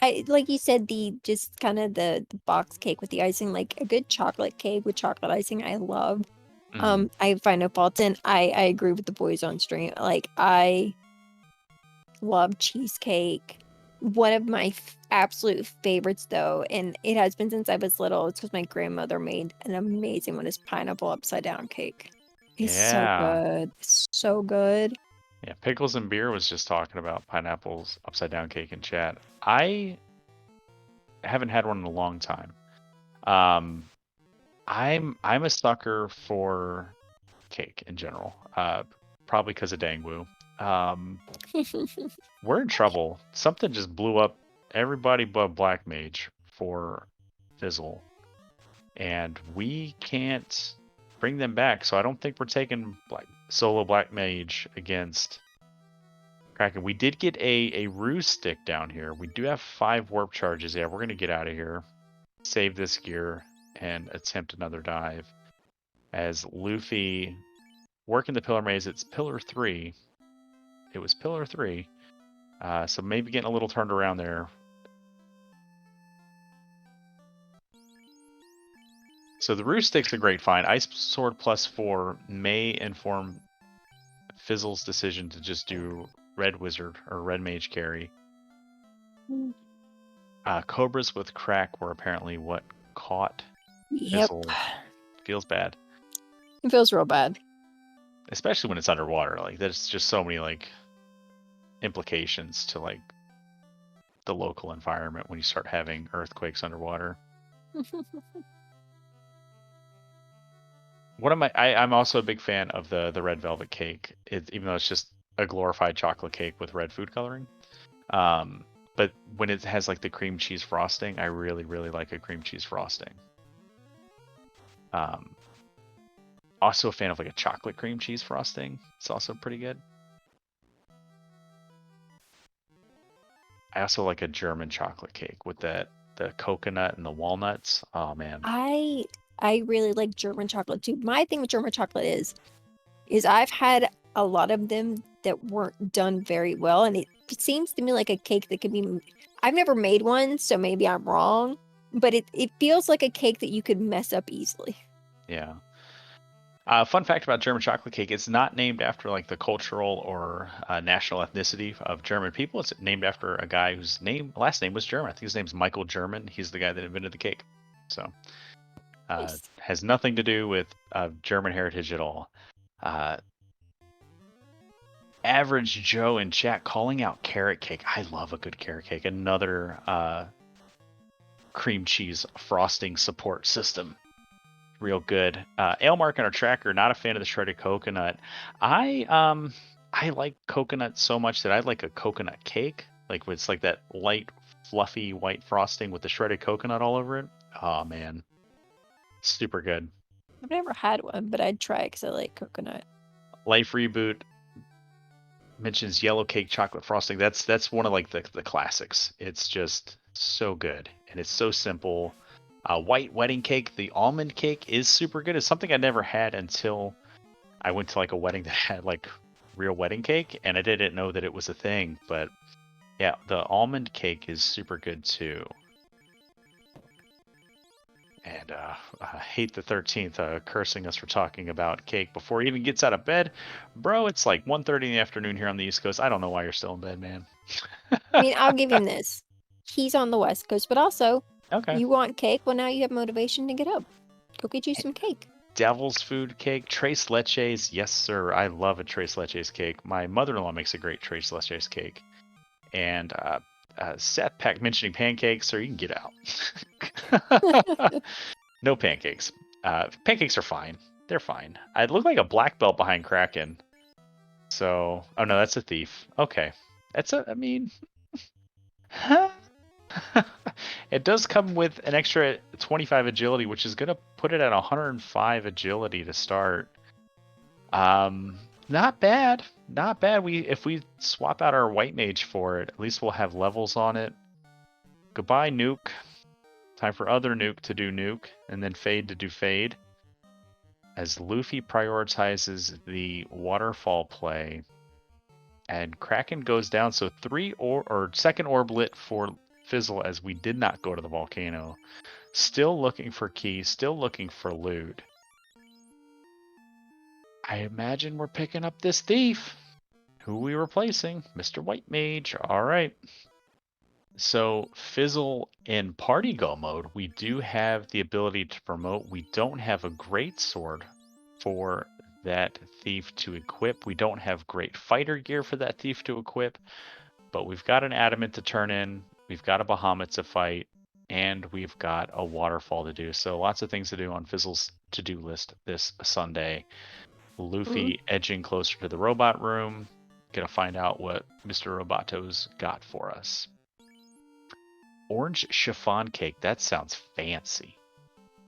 I like you said, the just kind of the box cake with the icing, like a good chocolate cake with chocolate icing, I love. I find no fault in. I agree with the boys on stream. Like, I love cheesecake. One of my absolute favorites, though, and it has been since I was little, it's because my grandmother made an amazing one, is pineapple upside down cake. It's so good. It's so good. Yeah, Pickles and Beer was just talking about pineapples upside down cake in chat. I haven't had one in a long time. I'm a sucker for cake in general. Probably because of Dangwoo. We're in trouble. Something just blew up everybody but Black Mage for Fizzle, and we can't bring them back. So I don't think we're taking solo Black Mage against Kraken. We did get a ruse stick down here. We do have 5 warp charges. Yeah, we're gonna get out of here, save this gear, and attempt another dive. As Luffy working the pillar maze, it's pillar 3. It was pillar 3. So maybe getting a little turned around there. So the ruse stick's a great find. Ice Sword +4 may inform Fizzle's decision to just do Red Wizard or Red Mage carry. Cobras with Crack were apparently what caught Fizzle. Feels bad. It feels real bad. Especially when it's underwater. Like, there's just so many, like, implications to, like, the local environment when you start having earthquakes underwater. I'm also a big fan of the red velvet cake, even though it's just a glorified chocolate cake with red food coloring. But when it has like the cream cheese frosting, I really, really like a cream cheese frosting. Also a fan of like a chocolate cream cheese frosting. It's also pretty good. I also like a German chocolate cake with the coconut and the walnuts. Oh man. I really like German chocolate too. My thing with German chocolate is I've had a lot of them that weren't done very well, and it seems to me like a cake that could be. I've never made one, so maybe I'm wrong, but it feels like a cake that you could mess up easily. Yeah. Fun fact about German chocolate cake: it's not named after like the cultural or national ethnicity of German people. It's named after a guy whose last name was German. I think his name's Michael German. He's the guy that invented the cake. So Nice. has nothing to do with German heritage at all. Average Joe in chat calling out carrot cake. I love a good carrot cake. Another cream cheese frosting support system. Real good. Ailmark on our tracker, not a fan of the shredded coconut. I like coconut so much that I like a coconut cake. Like it's like that light, fluffy white frosting with the shredded coconut all over it. Oh man, super good. I've never had one, but I'd try it because I like coconut. Life Reboot mentions yellow cake chocolate frosting. That's one of like the classics. It's just so good and it's so simple. White wedding cake, the almond cake is super good. It's something I never had until I went to like a wedding that had like real wedding cake, and I didn't know that it was a thing. But yeah, the almond cake is super good too. And I hate the 13th cursing us for talking about cake before he even gets out of bed. Bro, it's like 1:30 in the afternoon here on the East Coast. I don't know why you're still in bed, man. I mean, I'll give him this. He's on the West Coast, but also, Okay. you want cake? Well, now you have motivation to get up. Go get you some cake. Devil's food cake, tres leches. Yes, sir. I love a tres leches cake. My mother-in-law makes a great tres leches cake. And Seth Pack mentioning pancakes, sir, you can get out. No pancakes. Pancakes are fine. They're fine. I look like a black belt behind Kraken. So, oh no, that's a thief. Okay. I mean, It does come with an extra 25 agility, which is going to put it at 105 agility to start. Not bad. Not bad. If we swap out our white mage for it, at least we'll have levels on it. Goodbye, nuke. Time for other nuke to do nuke, and then fade to do fade. As Luffy prioritizes the waterfall play, and Kraken goes down, so second orb lit for Fizzle as we did not go to the volcano. Still looking for keys, still looking for loot. I imagine we're picking up this thief. Who are we replacing? Mr. White Mage. All right. So Fizzle in party go mode, we do have the ability to promote. We don't have a great sword for that thief to equip. We don't have great fighter gear for that thief to equip, but we've got an adamant to turn in. We've got a Bahamut to fight, and we've got a waterfall to do. So lots of things to do on Fizzle's to-do list this Sunday. Luffy edging closer to the robot room. Gonna find out what Mr. Roboto's got for us. Orange chiffon cake. That sounds fancy.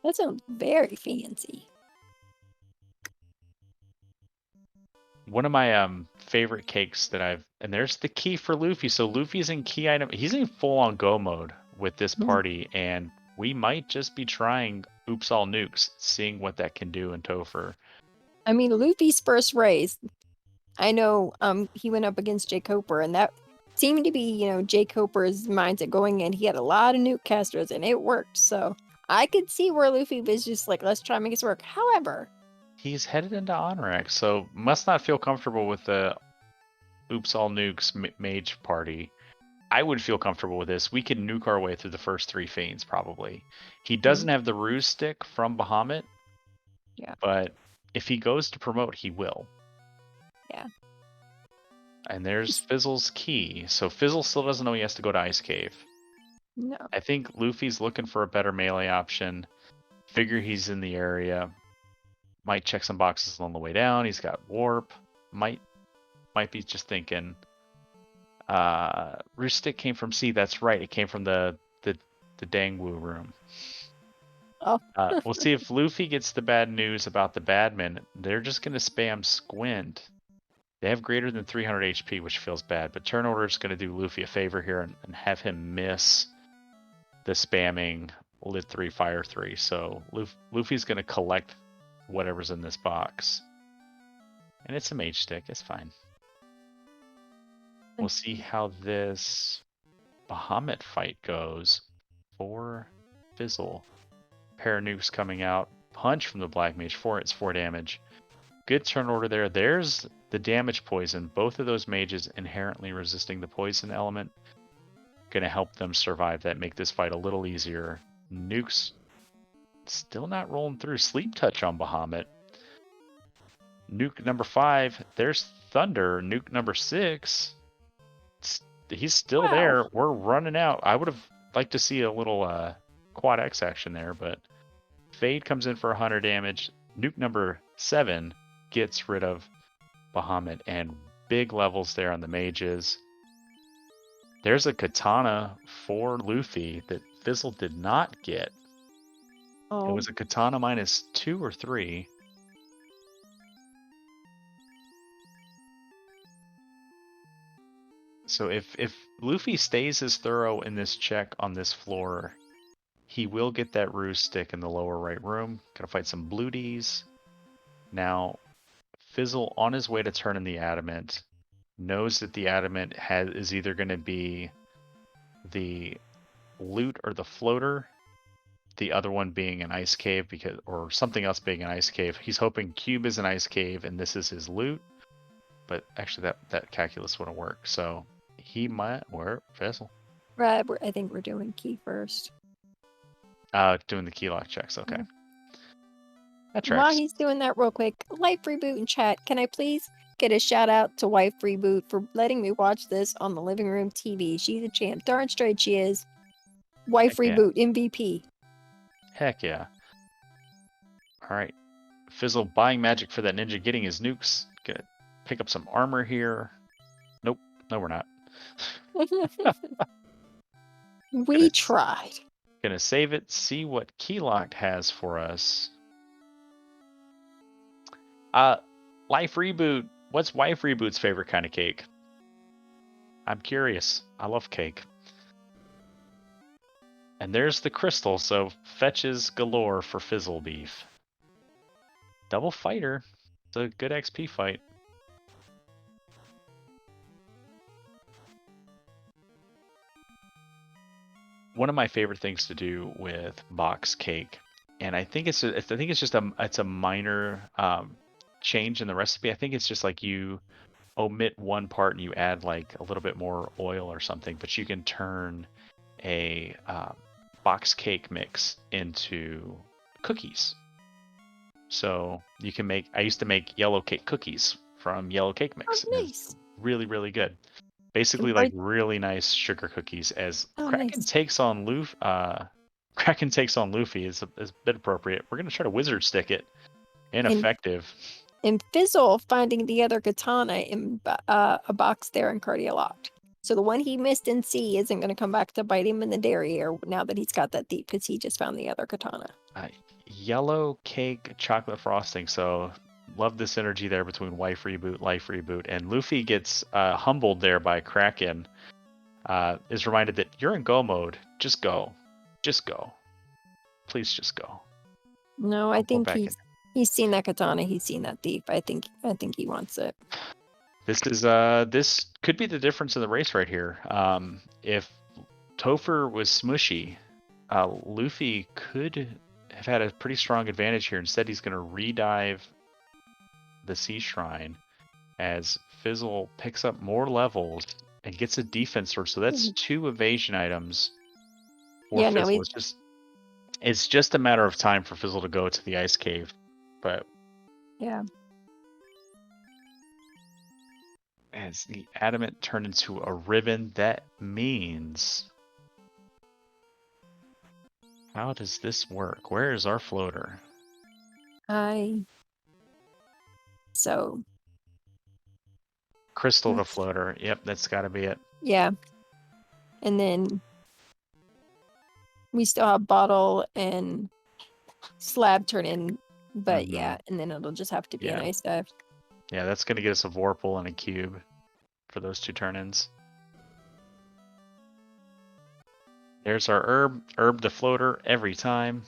That sounds very fancy. One of my favorite cakes that and there's the key for Luffy. So Luffy's in key item. He's in full on go mode with this party, and we might just be trying Oops All Nukes, seeing what that can do in Topher. I mean, Luffy's first race, I know he went up against Jake Coper, and that seemed to be, Jake Coper's mindset going in. He had a lot of nuke casters, and it worked. So I could see where Luffy was just like, let's try and make this work. However, he's headed into Honorax, so must not feel comfortable with the Oops All Nukes mage party. I would feel comfortable with this. We can nuke our way through the first 3 fiends, probably. He doesn't have the ruse stick from Bahamut. Yeah. But if he goes to promote, he will. Yeah. And there's Fizzle's key. So Fizzle still doesn't know he has to go to Ice Cave. No. I think Luffy's looking for a better melee option. Figure he's in the area. Might check some boxes on the way down. He's got warp. Might be just thinking. Ruse stick came from C. That's right. It came from the Dangwoo room. Oh. We'll see if Luffy gets the bad news about the Badman. They're just going to spam Squint. They have greater than 300 HP, which feels bad, but Turn Order is going to do Luffy a favor here and have him miss the spamming Lit 3, Fire 3. So Luffy's going to collect whatever's in this box. And it's a mage stick. It's fine. We'll see how this Bahamut fight goes for Fizzle. Pair of nukes coming out. Punch from the Black Mage. It's 4 damage. Good turn order there. There's the damage poison. Both of those mages inherently resisting the poison element. Gonna help them survive that, make this fight a little easier. Nukes still not rolling through. Sleep touch on Bahamut. Nuke number 5. There's Thunder. Nuke number 6. He's still there. We're running out. I would have liked to see a little quad X action there, but Fade comes in for 100 damage. Nuke number 7 gets rid of Bahamut, and big levels there on the mages. There's a katana for Luffy that Fizzle did not get. Oh. It was a katana -2 or 3. So if Luffy stays as thorough in this check on this floor, he will get that ruse stick in the lower right room. Gotta fight some bluties. Now, Fizzle, on his way to turn in the adamant, knows that the adamant is either going to be the loot or the floater, the other one being an ice cave, or something else being an ice cave. He's hoping Cube is an ice cave and this is his loot, but actually that calculus wouldn't work. So he might work Fizzle. Right, I think we're doing key first. Doing the key lock checks. Okay. Yeah. That tracks. While he's doing that real quick, Life Reboot in chat, can I please get a shout out to Wife Reboot for letting me watch this on the living room TV? She's a champ. Darn straight she is. Wife Reboot, MVP. Heck yeah. Alright. Fizzle buying magic for that ninja, getting his nukes. Gonna pick up some armor here. Nope. No, we're not. We tried. Gonna save it, see what Keylocked has for us. Life Reboot. What's Wife Reboot's favorite kind of cake? I'm curious. I love cake. And there's the crystal, so fetches galore for Fizzlebeef. Double fighter. It's a good XP fight. One of my favorite things to do with box cake, and I think it's just a minor change in the recipe. I think it's just like you omit one part and you add like a little bit more oil or something, but you can turn a box cake mix into cookies. So you can make. I used to make yellow cake cookies from yellow cake mix. Oh, nice. Really, really good. Basically, like really nice sugar cookies. As Kraken takes on Luffy, Kraken takes on Luffy is a bit appropriate. We're gonna try to wizard stick it. Ineffective. And Fizzle finding the other katana in a box there in Cardia Locked. So the one he missed in C isn't going to come back to bite him in the derriere now that he's got that deep because he just found the other katana. Yellow cake chocolate frosting. So love this energy there between Wife Reboot, Life Reboot, and Luffy gets humbled there by Kraken. Is reminded that you're in go mode. Just go, please just go. No, I think he's seen that katana. He's seen that thief. I think he wants it. This could be the difference in the race right here. If Topher was smushy, Luffy could have had a pretty strong advantage here. Instead, he's going to redive the Sea Shrine as Fizzle picks up more levels and gets a defense sword. So that's 2 evasion items for Fizzle. It's just a matter of time for Fizzle to go to the ice cave. But yeah. As the adamant turned into a ribbon, that means... How does this work? Where is our floater? Crystal to floater. Yep, that's got to be it. Yeah. And then we still have bottle and slab turn in, but yeah, and then it'll just have to be an ice dive. Yeah, that's going to get us a Vorpal and a cube for those 2 turn-ins. There's our herb. Herb the floater every time.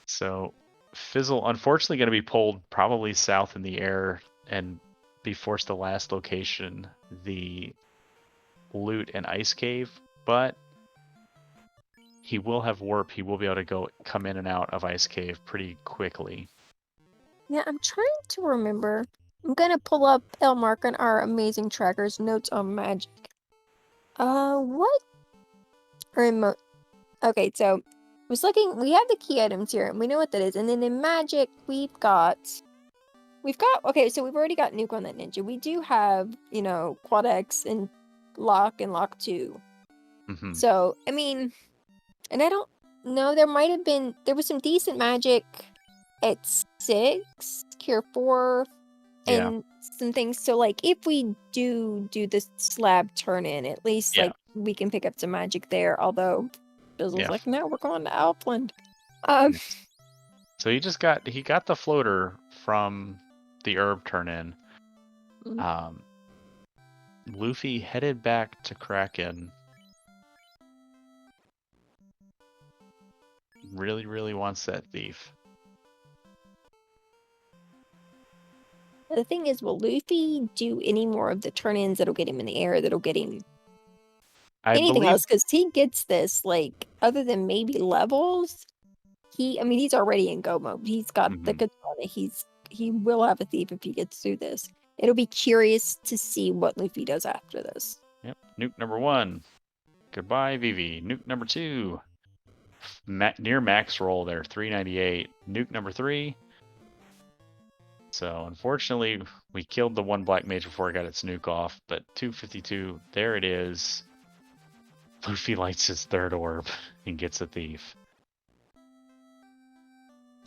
So Fizzle, unfortunately, going to be pulled probably south in the air and be forced to last location, the loot and ice cave, but he will have warp. He will be able to come in and out of ice cave pretty quickly. Yeah, I'm trying to remember. I'm going to pull up Elmark on our amazing trackers notes on magic. What? Okay, so I was looking. We have the key items here, and we know what that is. And then in magic, we've got. Okay, so we've already got Nuke on that ninja. We do have, Quad X and Lock 2. Mm-hmm. So I mean, and I don't know. There was some decent magic at 6, Cure 4. And some things. So, like, if we do the slab turn in, at least, like, we can pick up some magic there. Although, Bizzle's like, no, we're going to Alpland. So he got the floater from the herb turn in. Mm-hmm. Luffy headed back to Kraken. Really, really wants that thief. The thing is, will Luffy do any more of the turn-ins that'll get him in the air, that'll get him anything else? Because he gets this, like, other than maybe levels, he's already in go mode. He's got the katana. He will have a thief if he gets through this. It'll be curious to see what Luffy does after this. Yep. Nuke number 1. Goodbye, Vivi. Nuke number 2. Near max roll there, 398. Nuke number 3. So, unfortunately, we killed the 1 black mage before it got its nuke off, but 252, there it is. Luffy lights his 3rd orb and gets a thief.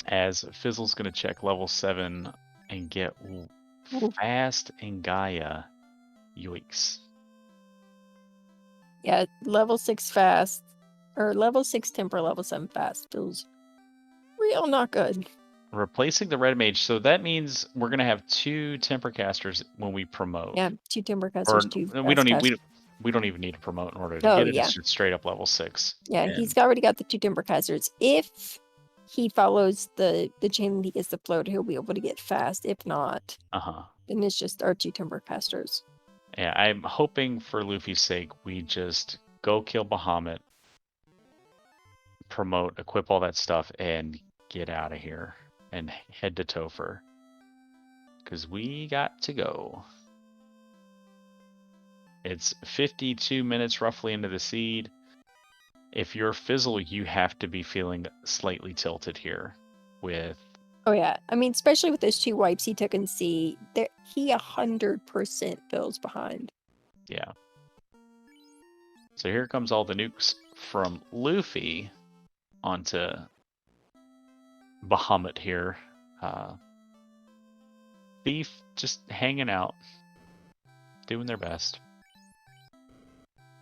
As Fizzle's going to check level 7 and get Fast and Gaia. Yoicks. Yeah, level 6 fast, or level 6 temper, level 7 fast feels real not good. Replacing the red mage, so that means we're gonna have 2 temper casters when we promote. Yeah, 2 timber Or casters, 2 we don't fast need cast. we don't even need to promote in order to Oh, get it. yeah. It's just straight up level 6. Yeah, And he's already got the 2 timber casters. If he follows the chain and he gets the float, he'll be able to get fast. If not, then it's just our 2 timber casters. Yeah, I'm hoping for Luffy's sake we just go kill Bahamut, promote, equip all that stuff, and get out of here and head to Topher. Because we got to go. It's 52 minutes roughly into the seed. If you're Fizzle, you have to be feeling slightly tilted here with... Oh, yeah. I mean, especially with those 2 wipes he took in C, he 100% fills behind. Yeah. So here comes all the nukes from Luffy onto Bahamut here. Beef just hanging out, doing their best.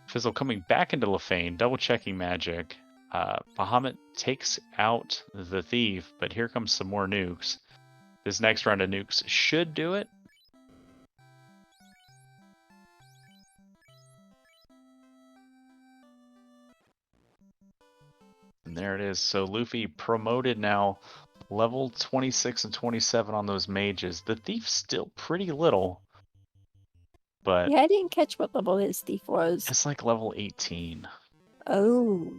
Fizzle coming back into Lefane, double checking magic. Bahamut takes out the thief, but here comes some more nukes. This next round of nukes should do it. And there it is. So Luffy promoted now, level 26 and 27 on those mages. The thief's still pretty little, but Yeah, I didn't catch what level his thief was. it's like level 18. Oh.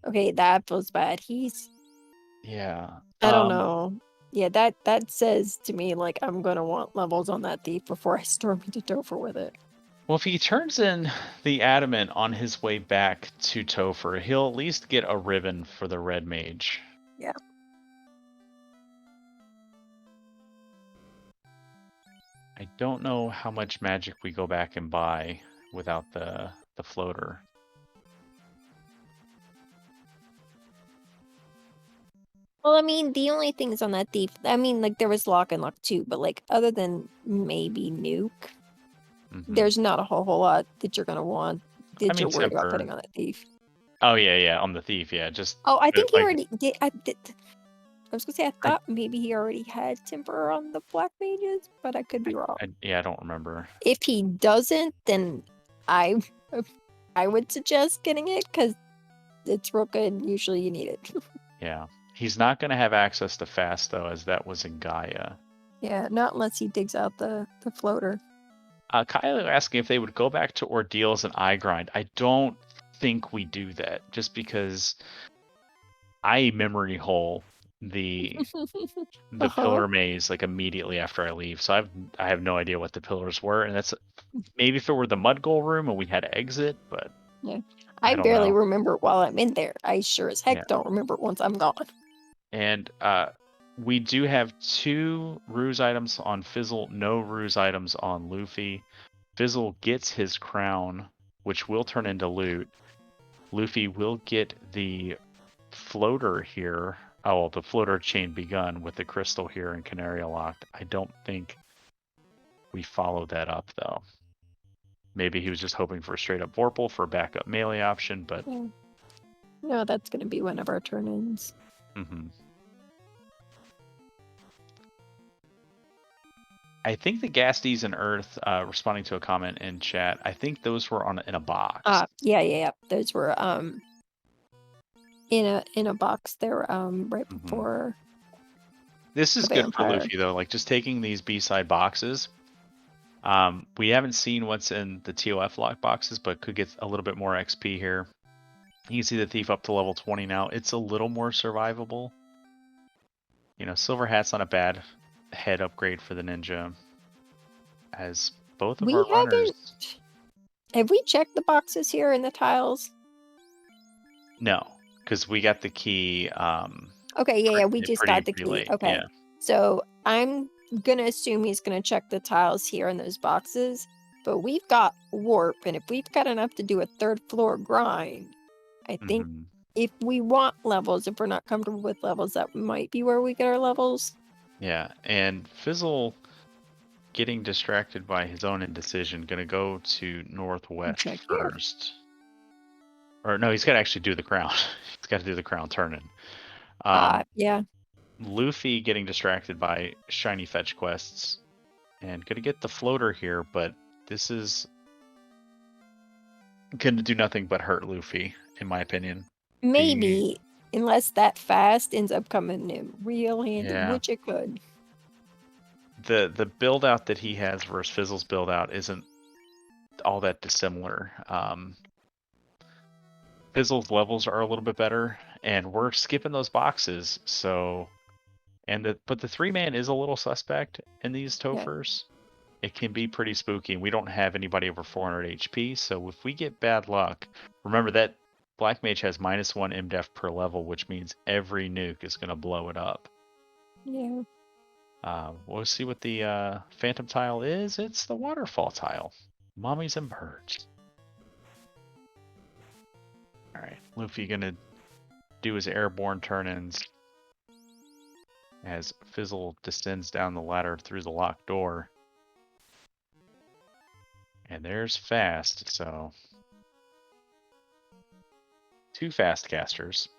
Okay, that feels bad. Yeah. I don't know. Yeah, that says to me, like, I'm gonna want levels on that thief before I storm into Topher with it. Well, if he turns in the adamant on his way back to Topher, he'll at least get a ribbon for the red mage. Yeah. I don't know how much magic we go back and buy without the floater. Well, I mean, the only things on that thief, I mean, like, there was lock and lock too, but, like, other than maybe nuke, there's not a whole lot that you're gonna want, that you're worried about putting on that thief. Oh, yeah, on the thief, yeah. Just Oh, I think he like, already did. I was gonna say, I thought maybe he already had temper on the black mages, but I could be wrong. I don't remember. If he doesn't, then I would suggest getting it, because it's real good. Usually you need it. Yeah. He's not going to have access to fast, though, as that was in Gaia. Yeah, not unless he digs out the floater. Kylo asking if they would go back to ordeals and eye grind. I don't think we do that, just because I memory hole the pillar maze like immediately after I leave. So I have no idea what the pillars were, and that's maybe if it were the mud goal room and we had to exit, but yeah, I I don't barely know. remember while I'm in there. I sure as heck don't remember once I'm gone. And we do have 2 ruse items on Fizzle, no ruse items on Luffy. Fizzle gets his crown, which will turn into loot. Luffy will get the floater here. Oh, well, the floater chain begun with the crystal here and Canaria locked. I don't think we follow that up, though. Maybe he was just hoping for a straight up Vorpal for a backup melee option, but... Yeah. No, that's going to be one of our turn-ins. I think the Gasties and Earth, responding to a comment in chat, I think those were in a box. Yeah. Those were in a box there right before. This is good for Luffy though, like just taking these B-side boxes. We haven't seen what's in the TOF lock boxes, but could get a little bit more XP here. You can see the thief up to level 20 now. It's a little more survivable. You know, Silver Hat's not a bad head upgrade for the ninja. As both of our runners... Have we checked the boxes here in the tiles? No, because we got the key. Okay, yeah, we just got the key. Late. Okay, yeah. So I'm gonna assume he's gonna check the tiles here in those boxes, but we've got warp, and if we've got enough to do a 3rd floor grind, I think if we want levels, if we're not comfortable with levels, that might be where we get our levels. Yeah, and Fizzle getting distracted by his own indecision, gonna go to northwest Check here. first. Or no, he's got to actually do the crown. He's got to do the crown turn-in. Yeah. Luffy getting distracted by shiny fetch quests. And gonna get the floater here, but this is gonna do nothing but hurt Luffy, in my opinion. Maybe, unless that fast ends up coming in real handy, Yeah. which it could. The build out that he has versus Fizzle's build out isn't all that dissimilar. Fizzle's levels are a little bit better, and we're skipping those boxes. So, but the 3-man is a little suspect in these Tophers. Yeah. It can be pretty spooky. We don't have anybody over 400 HP, so if we get bad luck, remember that Black Mage has -1 MDef per level, which means every nuke is going to blow it up. Yeah. We'll see what the Phantom tile is. It's the Waterfall tile. Mummies and birds. Alright, Luffy gonna do his airborne turn-ins as Fizzle descends down the ladder through the locked door. And there's Fast, so 2 fast casters.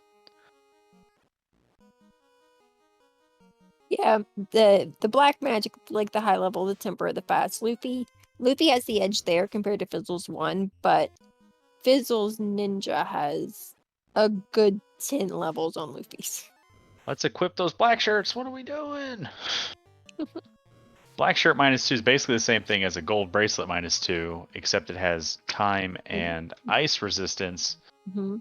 Yeah, the black magic, like the high level, the temper, the fast. Luffy has the edge there compared to Fizzle's 1, but Fizzle's ninja has a good 10 levels on Luffy's. Let's equip those black shirts. What are we doing? Black shirt -2 is basically the same thing as a gold bracelet -2, except it has time and ice resistance,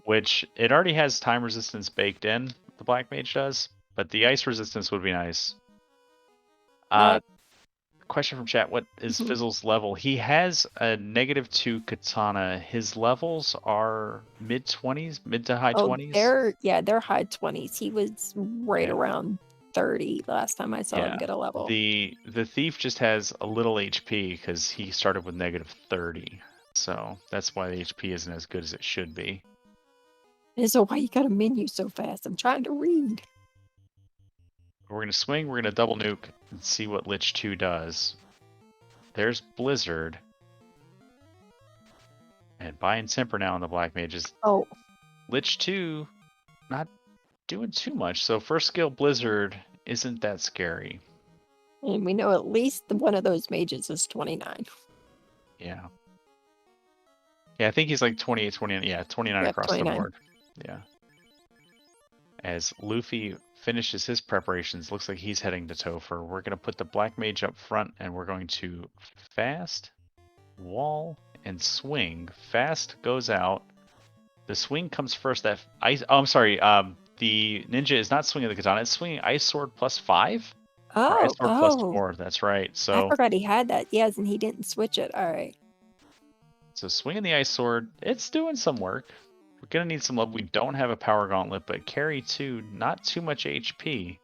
which it already has time resistance baked in, the Black Mage does, but the ice resistance would be nice. Question from chat, what is Fizzle's level? He has a -2 katana. His levels are mid-20s, mid to high 20s. They're high 20s. He was right around 30 last time I saw him get a level. The thief just has a little HP because he started with -30. So that's why the HP isn't as good as it should be. And so why you got a menu so fast? I'm trying to read. We're going to swing, we're going to double nuke and see what Lich 2 does. There's Blizzard. And buying temper now on the Black Mages. Oh. Lich 2 not doing too much. So first skill Blizzard isn't that scary. And we know at least one of those mages is 29. Yeah. Yeah, I think he's like 28, 29. Yeah, 29 across 29. The board. Yeah. As Luffy finishes his preparations, looks like he's heading to Topher. We're going to put the Black Mage up front, and we're going to fast, wall, and swing. Fast goes out. The swing comes first. That ice. Oh, I'm sorry. The ninja is not swinging the katana. It's swinging Ice Sword +5. Oh, Ice Sword +4. That's right. So I forgot he had that. Yes, and he didn't switch it. All right. So swinging the Ice Sword, it's doing some work. We're going to need some love. We don't have a Power Gauntlet, but carry 2, not too much HP.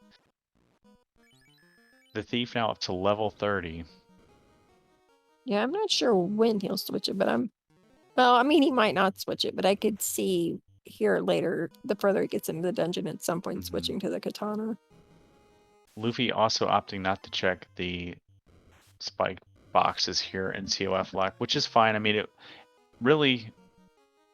The Thief now up to level 30. Yeah, I'm not sure when he'll switch it, but well, I mean, he might not switch it, but I could see here later, the further he gets into the dungeon, at some point switching to the katana. Luffy also opting not to check the spike boxes here in COF lock, which is fine. I mean, it really...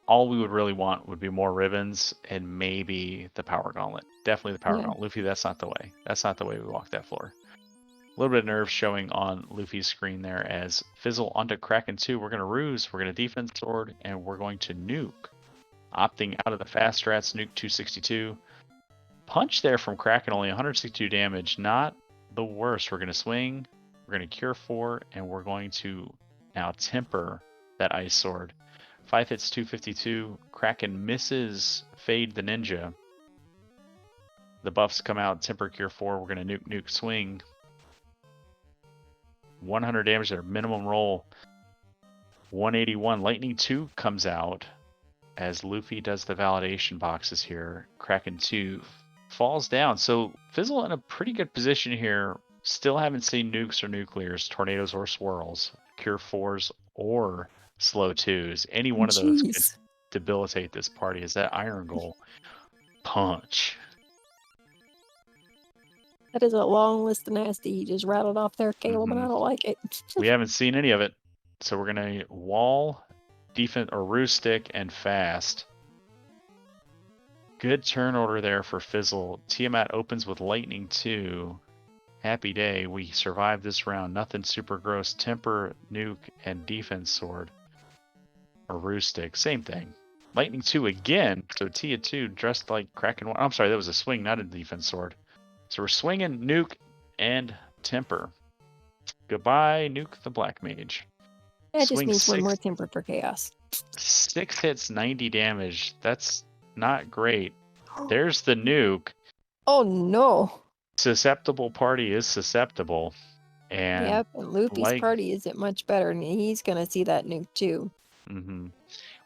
all we would really want would be more ribbons and maybe the Power Gauntlet. Definitely the Power Gauntlet. Luffy, that's not the way. That's not the way we walk that floor. A little bit of nerve showing on Luffy's screen there as Fizzle onto Kraken 2. We're going to ruse, we're going to defense sword, and we're going to nuke. Opting out of the fast strats, nuke 262. Punch there from Kraken, only 162 damage. Not the worst. We're going to swing, we're going to cure 4, and we're going to now temper that Ice Sword. 5 hits, 252. Kraken misses Fade the Ninja. The buffs come out. Temper Cure 4. We're going to nuke, swing. 100 damage there. Minimum roll. 181. Lightning 2 comes out as Luffy does the validation boxes here. Kraken 2 falls down. So Fizzle in a pretty good position here. Still haven't seen nukes or nuclears, tornadoes or swirls, Cure 4s or slow 2s. Any one of those could debilitate this party. Is that Iron Goal punch? That is a long list of nasty you just rattled off there, Caleb, and I don't like it. We haven't seen any of it. So we're going to wall, defense, or Roostick, and fast. Good turn order there for Fizzle. Tiamat opens with Lightning 2. Happy day. We survived this round. Nothing super gross. Temper, Nuke, and Defense Sword. Or Roostick. Same thing. Lightning 2 again. So Tia 2 dressed like Kraken 1. I'm sorry, that was a swing, not a Defense Sword. So we're swinging Nuke and Temper. Goodbye, Nuke the Black Mage. That just Swing means one 6, more Temper for Chaos. 6 hits, 90 damage. That's not great. There's the Nuke. Oh no! Susceptible party is susceptible. And Yep, and Luffy's like, party isn't much better, and he's gonna see that nuke too.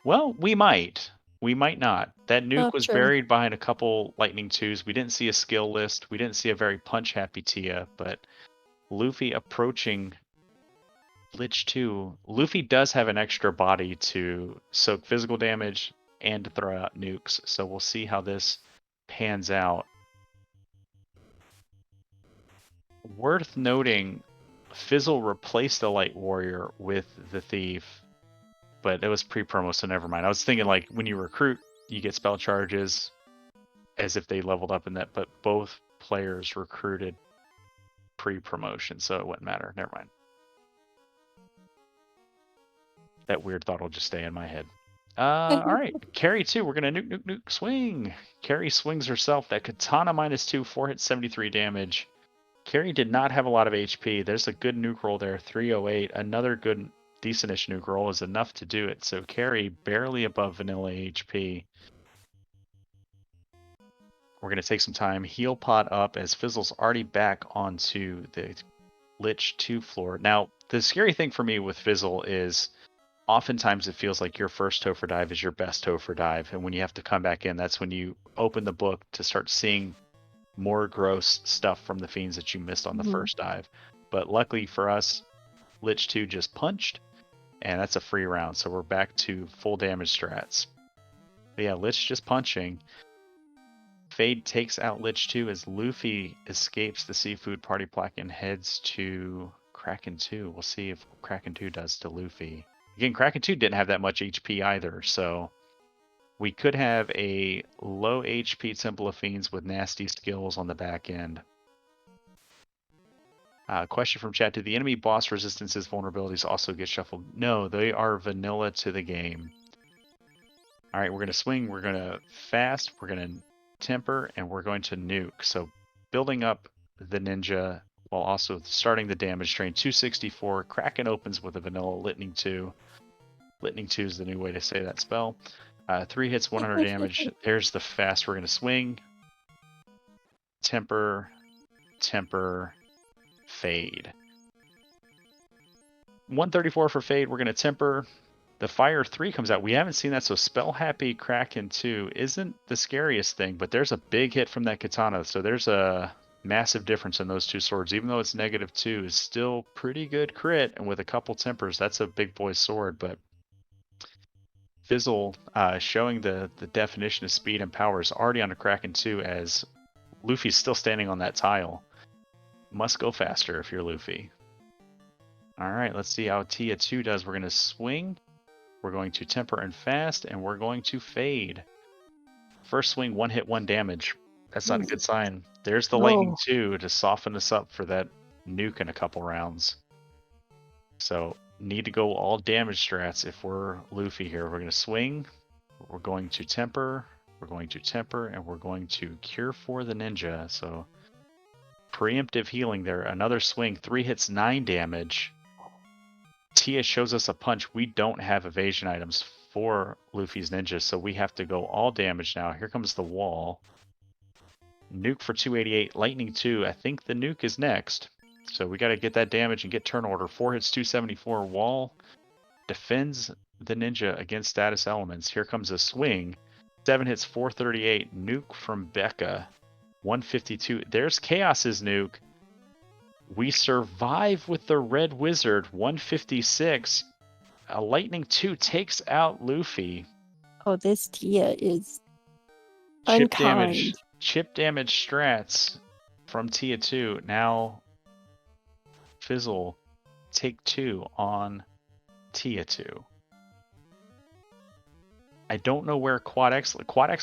Well, we might. We might not. That nuke Oh, was true. buried behind a couple Lightning 2s. We didn't see a skill list. We didn't see a very punch-happy Tia, but Luffy approaching Lich 2. Luffy does have an extra body to soak physical damage and to throw out nukes, so we'll see how this pans out. Worth noting, Fizzle replaced the Light Warrior with the Thief, but it was pre-promo, so never mind. I was thinking like when you recruit, you get spell charges as if they leveled up in that, but both players recruited pre-promotion, so it wouldn't matter. Never mind. That weird thought will just stay in my head. All right, Carrie 2, we're gonna nuke, swing. Carrie swings herself. That katana -2, 4 hits, 73 damage. Carrie did not have a lot of HP. There's a good nuke roll there, 308. Another good, decentish nuke roll is enough to do it. So Carrie barely above vanilla HP. We're gonna take some time, heal pot up as Fizzle's already back onto the Lich 2 floor. Now, the scary thing for me with Fizzle is oftentimes it feels like your first Topher dive is your best Topher dive, and when you have to come back in, that's when you open the book to start seeing more gross stuff from the fiends that you missed on the first dive. But luckily for us, Lich 2 just punched, and that's a free round, so we're back to full damage strats. But yeah, Lich just punching. Fade takes out Lich 2 as Luffy escapes the seafood party plaque and heads to Kraken 2. We'll see if Kraken 2 does to Luffy. Again, Kraken 2 didn't have that much HP either, so we could have a low HP Temple of Fiends with nasty skills on the back end. Question from chat, do the enemy boss resistances vulnerabilities also get shuffled? No, they are vanilla to the game. All right, we're going to swing, we're going to fast, we're going to temper, and we're going to nuke. So building up the ninja while also starting the damage train. 264, Kraken opens with a vanilla Lightning 2. Lightning 2 is the new way to say that spell. 3 hits, 100 damage. There's the fast. We're going to swing. Temper. Temper. Fade. 134 for Fade. We're going to temper. The Fire 3 comes out. We haven't seen that, so Spell Happy Kraken 2 isn't the scariest thing, but there's a big hit from that katana, so there's a massive difference in those two swords. Even though it's -2, is still pretty good crit, and with a couple tempers, that's a big boy sword, but Fizzle showing the definition of speed and power is already on a Kraken 2 as Luffy's still standing on that tile. Must go faster if you're Luffy. Alright, let's see how Tia 2 does. We're going to swing, we're going to temper and fast, and we're going to fade. First swing, 1 hit, 1 damage. That's not a good sign. There's the Lightning 2 to soften us up for that nuke in a couple rounds. So need to go all damage strats if we're Luffy here. We're going to swing, we're going to temper, we're going to temper, and we're going to cure for the ninja. So preemptive healing there. Another swing, 3 hits, 9 damage. Tia shows us a punch. We don't have evasion items for Luffy's ninja, so we have to go all damage now. Here comes the wall. Nuke for 288, Lightning 2. I think the nuke is next. So we got to get that damage and get turn order. 4 hits, 274. Wall defends the ninja against status elements. Here comes a swing. 7 hits, 438. Nuke from Becca. 152. There's Chaos's nuke. We survive with the Red Wizard. 156. A Lightning 2 takes out Luffy. Oh, this Tia is unkind. Chip damage strats. from Tia 2. Now, Fizzle, take 2 on Tia 2. I don't know where Quad X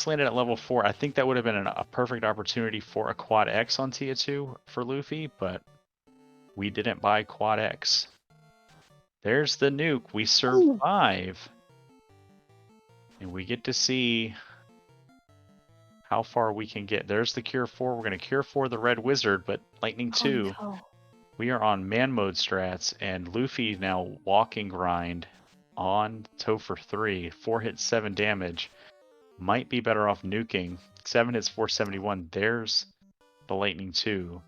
landed at level 4. I think that would have been a perfect opportunity for a Quad X on Tia 2 for Luffy, but we didn't buy Quad X. There's the nuke. We survive. And we get to see how far we can get. There's the Cure 4. We're going to Cure 4 the Red Wizard, but Lightning 2. No. We are on man mode strats, and Luffy now walking grind on Topher 3. 4 hits, 7 damage. Might be better off nuking. 7 hits, 471. There's the Lightning 2.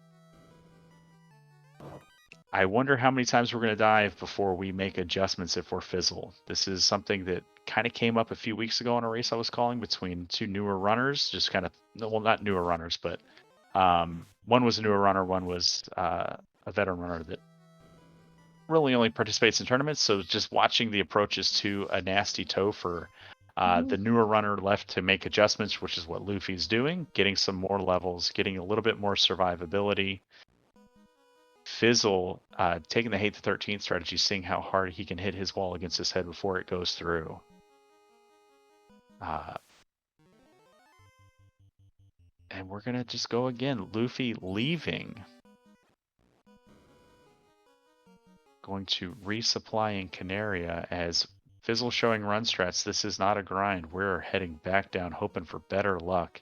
I wonder how many times we're going to dive before we make adjustments if we're Fizzle. This is something that kind of came up a few weeks ago in a race I was calling between 2 newer runners. Just kind of, well, not newer runners, but one was a newer runner, one was a veteran runner that really only participates in tournaments. So just watching the approaches to a nasty Topher. The newer runner left to make adjustments, which is what Luffy's doing, getting some more levels, getting a little bit more survivability. Fizzle taking the hate the 13th strategy, seeing how hard he can hit his wall against his head before it goes through. And we're going to just go again. Luffy leaving. Going to resupply in Canaria as Fizzle showing run strats. This is not a grind. We're heading back down, hoping for better luck.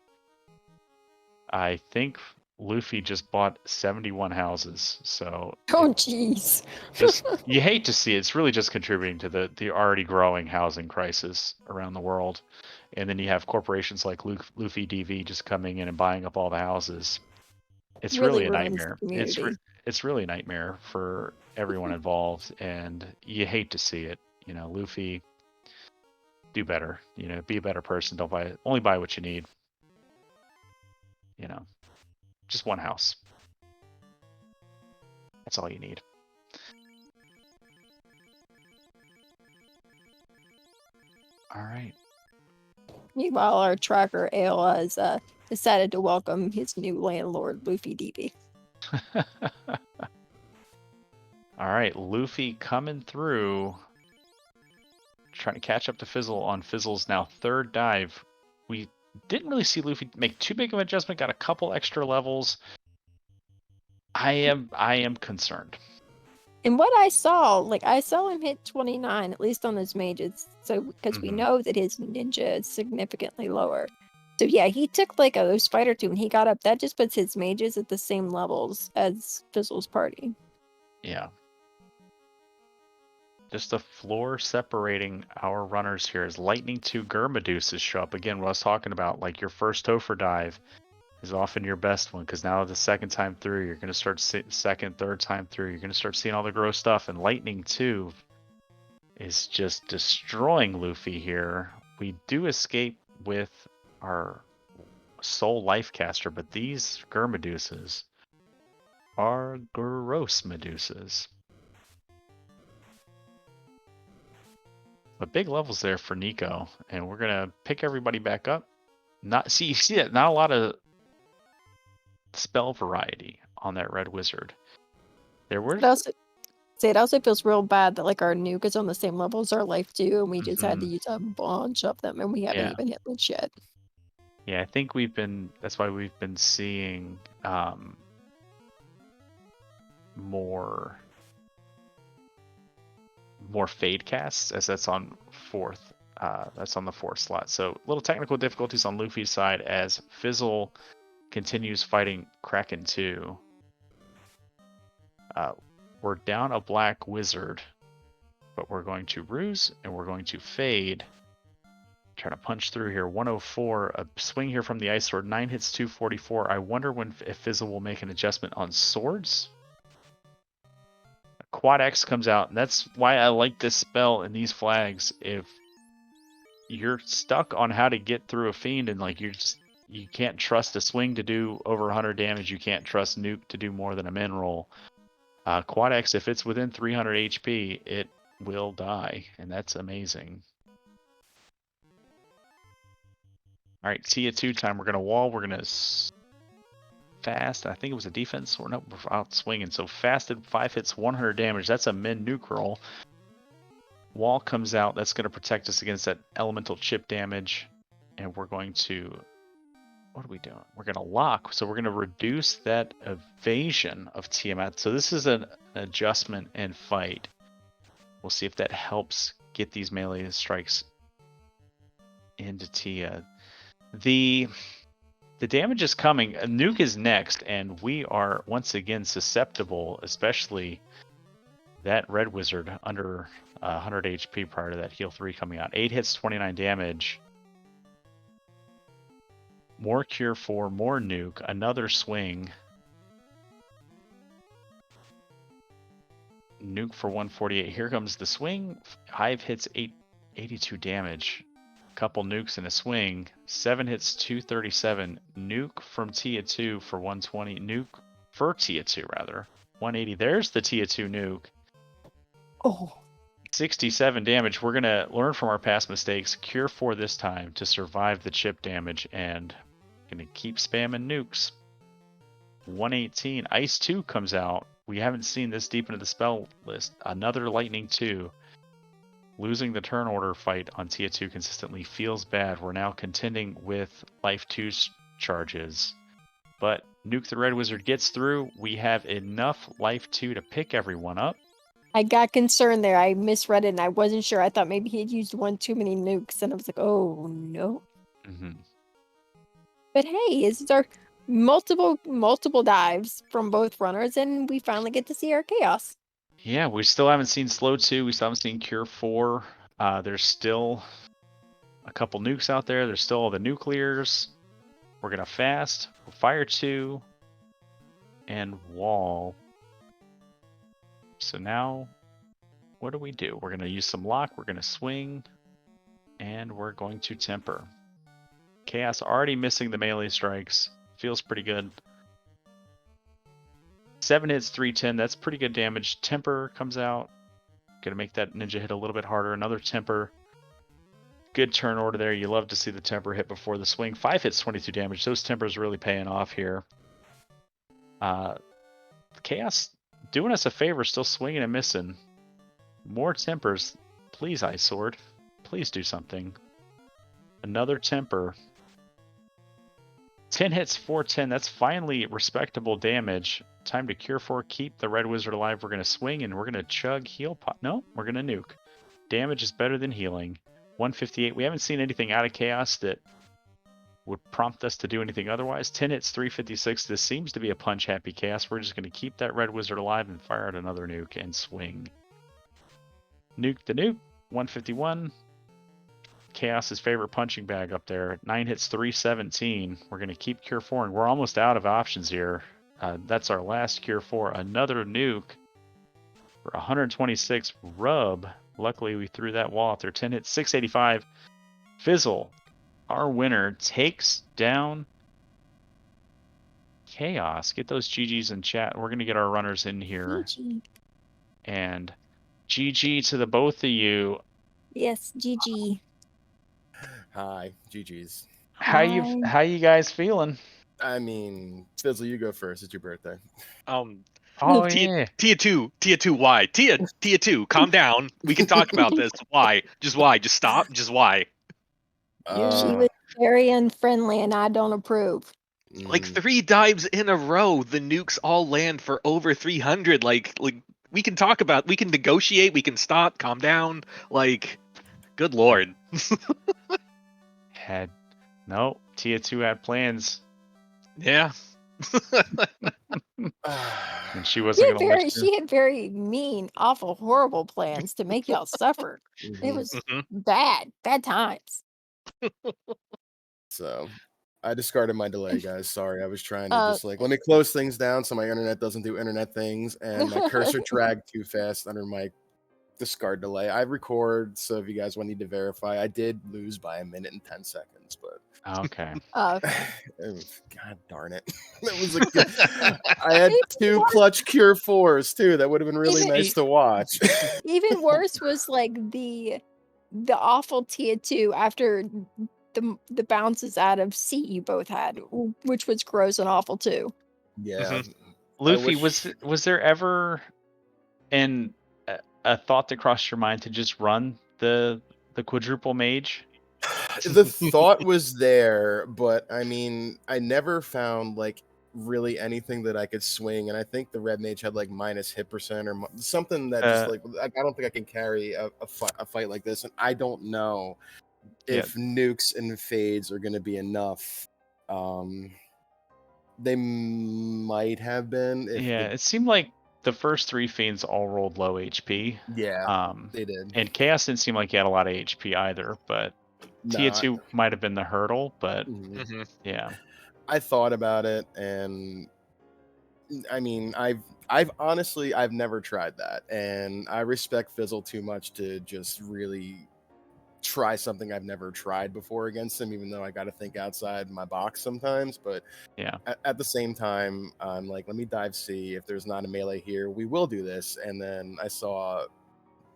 I think Luffy just bought 71 houses, so Oh, jeez. just you hate to see it. It's really just contributing to the already growing housing crisis around the world. And then you have corporations like LuffyDV just coming in and buying up all the houses. It's really a ruins nightmare. the community. It's really a nightmare for everyone involved, and you hate to see it. You know, Luffy, do better. You know, be a better person. Don't only buy what you need. You know, just one house. That's all you need. All right. Meanwhile, our tracker Ayla has decided to welcome his new landlord, LuffyDV. All right, Luffy coming through, trying to catch up to Fizzle on Fizzle's now 3rd dive. We didn't really see Luffy make too big of an adjustment, got a couple extra levels. I am concerned. And what I saw, like I saw him hit 29, at least on those mages. So because we know that his ninja is significantly lower. So yeah, he took like a spider 2 and he got up. That just puts his mages at the same levels as Fizzle's party. Yeah. Just the floor separating our runners here as Lightning 2 Gurmeduses show up. Again, what I was talking about, like your first Topher dive is often your best one, because now the second time through, you're going to start second, third time through, you're going to start seeing all the gross stuff. And Lightning 2 is just destroying Luffy here. We do escape with our Soul Life Caster, but these Gurmeduses are gross Medusas. But big levels there for Nico, and we're gonna pick everybody back up. You see that? Not a lot of spell variety on that Red Wizard. There were. It also feels real bad that like our nuke is on the same level as our life 2, and we just had to use a bunch of them, and we haven't even hit Lich yet. Yeah, I think that's why we've been seeing more fade casts, as that's on 4th. That's on the 4th slot. So little technical difficulties on Luffy's side as Fizzle continues fighting Kraken 2. We're down a black wizard, but we're going to ruse and we're going to fade. Trying to punch through here. 104, a swing here from the Ice Sword. 9 hits, 244. I wonder if Fizzle will make an adjustment on swords. Quad X comes out, and that's why I like this spell and these flags. If you're stuck on how to get through a fiend and like you can't trust a swing to do over 100 damage, you can't trust nuke to do more than a min roll. Quad X, if it's within 300 HP, it will die, and that's amazing. All right, Tia 2 time. We're gonna wall. We're gonna Fast. I think it was a defense or no, we're out swinging. So fasted 5 hits, 100 damage. That's a min nuke roll. Wall comes out. That's going to protect us against that elemental chip damage. And we're going to, what are we doing? We're going to lock. So we're going to reduce that evasion of Tiamat. So this is an adjustment in fight. We'll see if that helps get these melee strikes into Tia. The damage is coming. A nuke is next, and we are once again susceptible, especially that red wizard under 100 HP prior to that heal 3 coming out. 8 hits, 29 damage. More cure 4, more nuke, another swing. Nuke for 148. Here comes the swing. 5 hits, 82 damage. Couple nukes in a swing. 7 hits, 237. Nuke from Tia 2 for 120. Nuke for Tia 2 rather. 180. There's the Tia 2 nuke. Oh. 67 damage. We're gonna learn from our past mistakes. Cure 4 this time to survive the chip damage, and gonna keep spamming nukes. 118. Ice 2 comes out. We haven't seen this deep into the spell list. Another Lightning 2. Losing the turn order fight on Tia 2 consistently feels bad. We're now contending with Life 2 charges. But Nuke the Red Wizard gets through. We have enough Life 2 to pick everyone up. I got concerned there. I misread it and I wasn't sure. I thought maybe he had used one too many nukes, and I was like, oh no. Mm-hmm. But hey, this is our multiple dives from both runners, and we finally get to see our chaos. Yeah, we still haven't seen Slow 2. We still haven't seen Cure 4. There's still a couple nukes out there. There's still all the nuclears. We're going to fast. Fire 2. And wall. So now, what do? We're going to use some lock. We're going to swing. And we're going to temper. Chaos already missing the melee strikes. Feels pretty good. 7 hits, 310. That's pretty good damage. Temper comes out. Gonna make that ninja hit a little bit harder. Another temper. Good turn order there. You love to see the temper hit before the swing. 5 hits, 22 damage. Those tempers really paying off here. Chaos doing us a favor, still swinging and missing. More tempers. Please, Ice Sword. Please do something. Another temper. 10 hits, 410. That's finally respectable damage. Time to cure 4. Keep the Red Wizard alive. We're going to swing and we're going to chug heal pot. No, we're going to nuke. Damage is better than healing. 158. We haven't seen anything out of Chaos that would prompt us to do anything otherwise. 10 hits, 356. This seems to be a punch-happy Chaos. We're just going to keep that Red Wizard alive and fire out another nuke and swing. Nuke the nuke. 151. Chaos's favorite punching bag up there. 9 hits, 317. We're going to keep Cure 4, and we're almost out of options here. That's our last Cure 4. Another nuke for 126. Rub. Luckily, we threw that wall out there. 10 hits, 685. Fizzle, our winner, takes down Chaos. Get those GGs in chat. We're going to get our runners in here. GG. And GG to the both of you. Yes, GG. Hi, GG's. How you guys feeling? I mean, Fizzle, you go first. It's your birthday. Oh Tia, yeah. Tia 2, why? Tia 2, calm down. We can talk about this. Why? Just why? Just stop. Just why? She was very unfriendly, and I don't approve. Like 3 dives in a row, the nukes all land for over 300. Like we can talk about, we can negotiate, we can stop, calm down. Like, good lord. Tia 2 had plans. Yeah. And she wasn't gonna let you. She had very mean, awful, horrible plans to make y'all suffer. It was bad times. So, I discarded my delay, guys. Sorry, I was trying to just let me close things down so my internet doesn't do internet things, and my cursor dragged too fast under my discard delay. I record, so if you guys need to verify, I did lose by 1 minute and 10 seconds, but Okay. God darn it. That was I had 2 clutch Cure 4s too. That would have been really nice to watch. Even worse was like the awful Tia 2 after the bounces out of C you both had, which was gross and awful too. Yeah. Luffy, wish- was there ever a thought that crossed your mind to just run the quadruple mage? The thought was there, but I mean, I never found like really anything that I could swing, and I think the red mage had like minus hit percent or something that just like I don't think I can carry a fight like this, and I don't know if nukes and fades are going to be enough. They might have been. If It seemed like the first 3 fiends all rolled low HP. Yeah, they did. And Chaos didn't seem like he had a lot of HP either, but No, Tia2 might have been the hurdle, but yeah. I thought about it, and I mean, I've honestly I've never tried that, and I respect Fizzle too much to just really try something I've never tried before against him, even though I got to think outside my box sometimes. But yeah, at the same time, I'm like, let me dive see if there's not a melee here. We will do this. And then I saw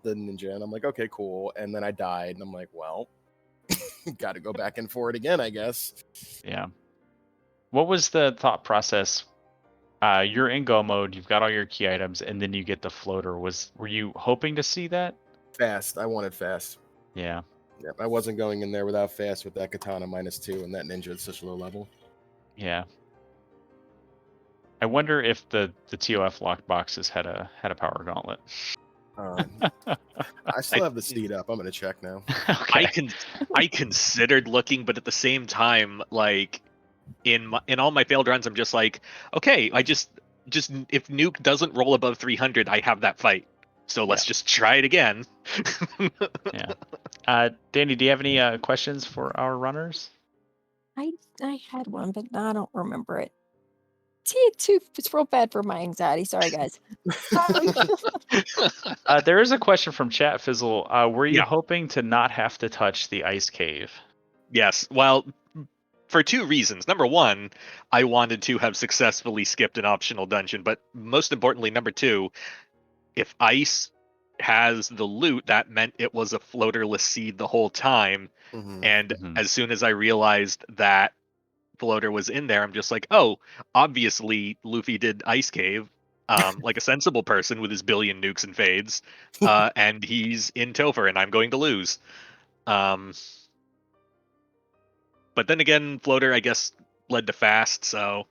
the ninja, and I'm like, okay, cool. And then I died, and I'm like, well, got to go back in for it again, I guess. Yeah. What was the thought process? You're in go mode, you've got all your key items, and then you get the floater. Were you hoping to see that? Fast. I wanted fast. Yeah. Yep, I wasn't going in there without fast with that katana -2 and that ninja at such a low level. Yeah. I wonder if the TOF lock boxes had a power gauntlet. I still have the steed up. I'm gonna check now. Okay. I considered looking, but at the same time, like in all my failed runs, I'm just like, okay, I just if nuke doesn't roll above 300, I have that fight. So let's just try it again. Yeah. Danny, do you have any questions for our runners? I had one, but I don't remember it. T2, it's real bad for my anxiety. Sorry, guys. There is a question from Chat Fizzle. Were you hoping to not have to touch the ice cave? Yes. Well, for 2 reasons. Number 1, I wanted to have successfully skipped an optional dungeon, but most importantly, number 2, if ice has the loot, that meant it was a floaterless seed the whole time. And as soon as I realized that floater was in there, I'm just like, oh, obviously Luffy did ice cave, like a sensible person with his billion nukes and fades, and he's in Topher, and I'm going to lose. But then again, floater, I guess, led to fast, so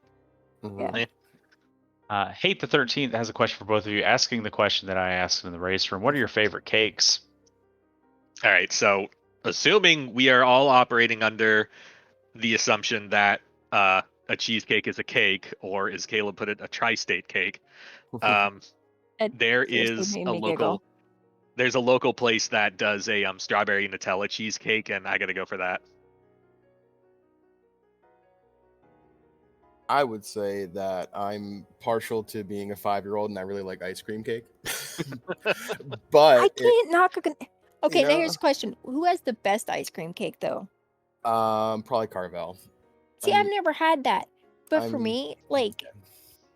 Yeah. Hate the 13th has a question for both of you, asking the question that I asked in the race room. What are your favorite cakes? All right, so assuming we are all operating under the assumption that a cheesecake is a cake, or as Caleb put it, a tri-state cake, there is a local there's a local place that does a strawberry Nutella cheesecake, and I gotta go for that. I would say that I'm partial to being a 5-year-old, and I really like ice cream cake. But I can't knock a. Okay, now here's a question: who has the best ice cream cake, though? Probably Carvel. See, I've never had that, but for me, like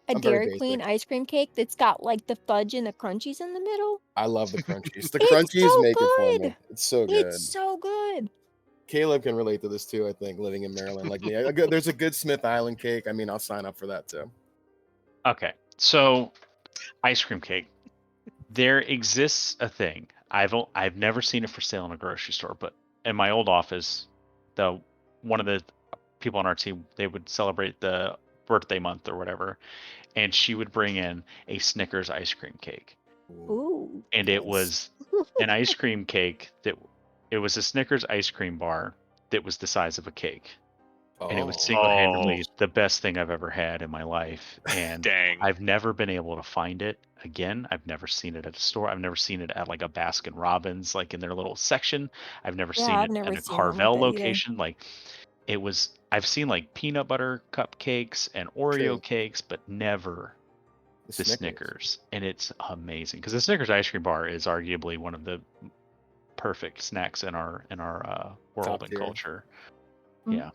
a Dairy Queen ice cream cake that's got like the fudge and the crunchies in the middle. I love the crunchies. The crunchies make it for me. It's so good. It's so good. Caleb can relate to this too, I think, living in Maryland like me. There's a good Smith Island cake. I mean, I'll sign up for that too. Okay, so ice cream cake. There exists a thing. I've never seen it for sale in a grocery store, but in my old office, one of the people on our team, they would celebrate the birthday month or whatever, and she would bring in a Snickers ice cream cake. Ooh. And it was an ice cream cake it was a Snickers ice cream bar that was the size of a cake. And it was single-handedly the best thing I've ever had in my life. And Dang. I've never been able to find it again. I've never seen it at a store. I've never seen it at like a Baskin Robbins, like in their little section. I've never seen it at a Carvel location. Like I've seen like peanut butter cupcakes and Oreo cakes, but never the Snickers. And it's amazing because the Snickers ice cream bar is arguably one of the perfect snacks in our world and culture. Yeah.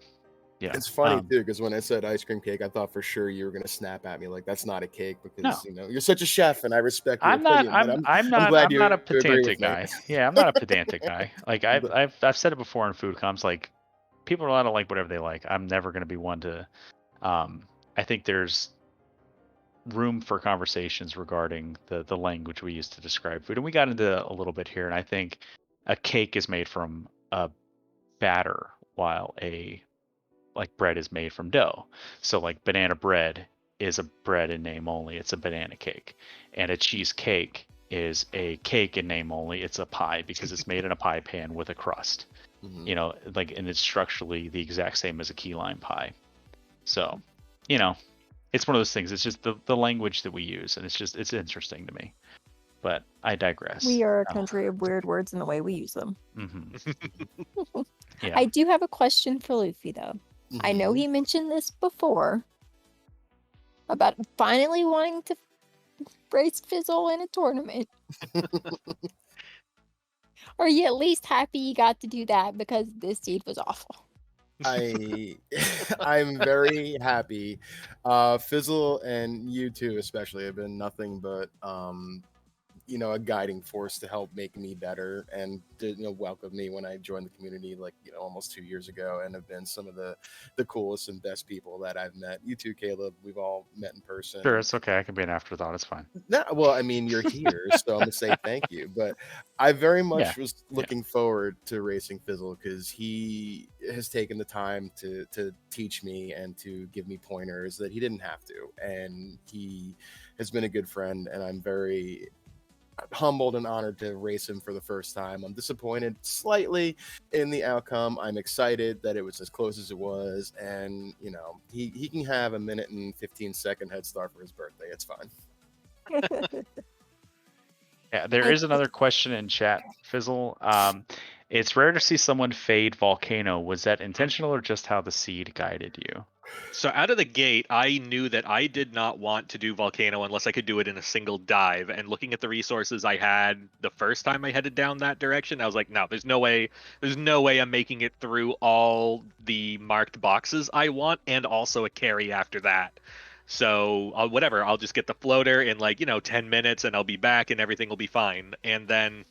It's funny too, because when I said ice cream cake, I thought for sure you were gonna snap at me like that's not a cake because you're such a chef and I respect your opinion. I'm not a pedantic guy. Yeah, I'm not a pedantic guy. Like I've said it before in food comms, like people are allowed to like whatever they like. I'm never gonna be one to I think there's room for conversations regarding the language we use to describe food. And we got into a little bit here, and I think a cake is made from a batter while a like bread is made from dough. So like banana bread is a bread in name only. It's a banana cake. And a cheesecake is a cake in name only. It's a pie because it's made in a pie pan with a crust. Mhm. You know, like, and it's structurally the exact same as a key lime pie. So, you know, it's one of those things. It's just the language that we use, and it's interesting to me. But I digress. We are a country of weird words in the way we use them. Mm-hmm. Yeah. I do have a question for Luffy, though. I know Mhm. he mentioned this before about finally wanting to race Fizzle in a tournament. Are you at least happy you got to do that because this deed was awful? I'm very happy. Fizzle and you too, especially, have been nothing but a guiding force to help make me better and to welcome me when I joined the community like almost 2 years ago, and have been some of the coolest and best people that I've met. You too, Caleb. We've all met in person. Sure, it's okay. I can be an afterthought. It's fine. No, well, I mean, you're here, so I'm gonna say thank you. But I very much was looking forward to racing Fizzle because he has taken the time to teach me and to give me pointers that he didn't have to, and he has been a good friend. And I'm very humbled and honored to race him for the first time. I'm disappointed slightly in the outcome. I'm excited that it was as close as it was, and he can have a minute and 15-second head start for his birthday. It's fine. Yeah, there is another question in chat, Fizzle. It's rare to see someone fade Volcano. Was that intentional or just how the seed guided you? So out of the gate, I knew that I did not want to do Volcano unless I could do it in a single dive. And looking at the resources I had the first time I headed down that direction, I was like, no, there's no way I'm making it through all the marked boxes I want and also a carry after that. So I'll just get the floater in 10 minutes and I'll be back and everything will be fine. And then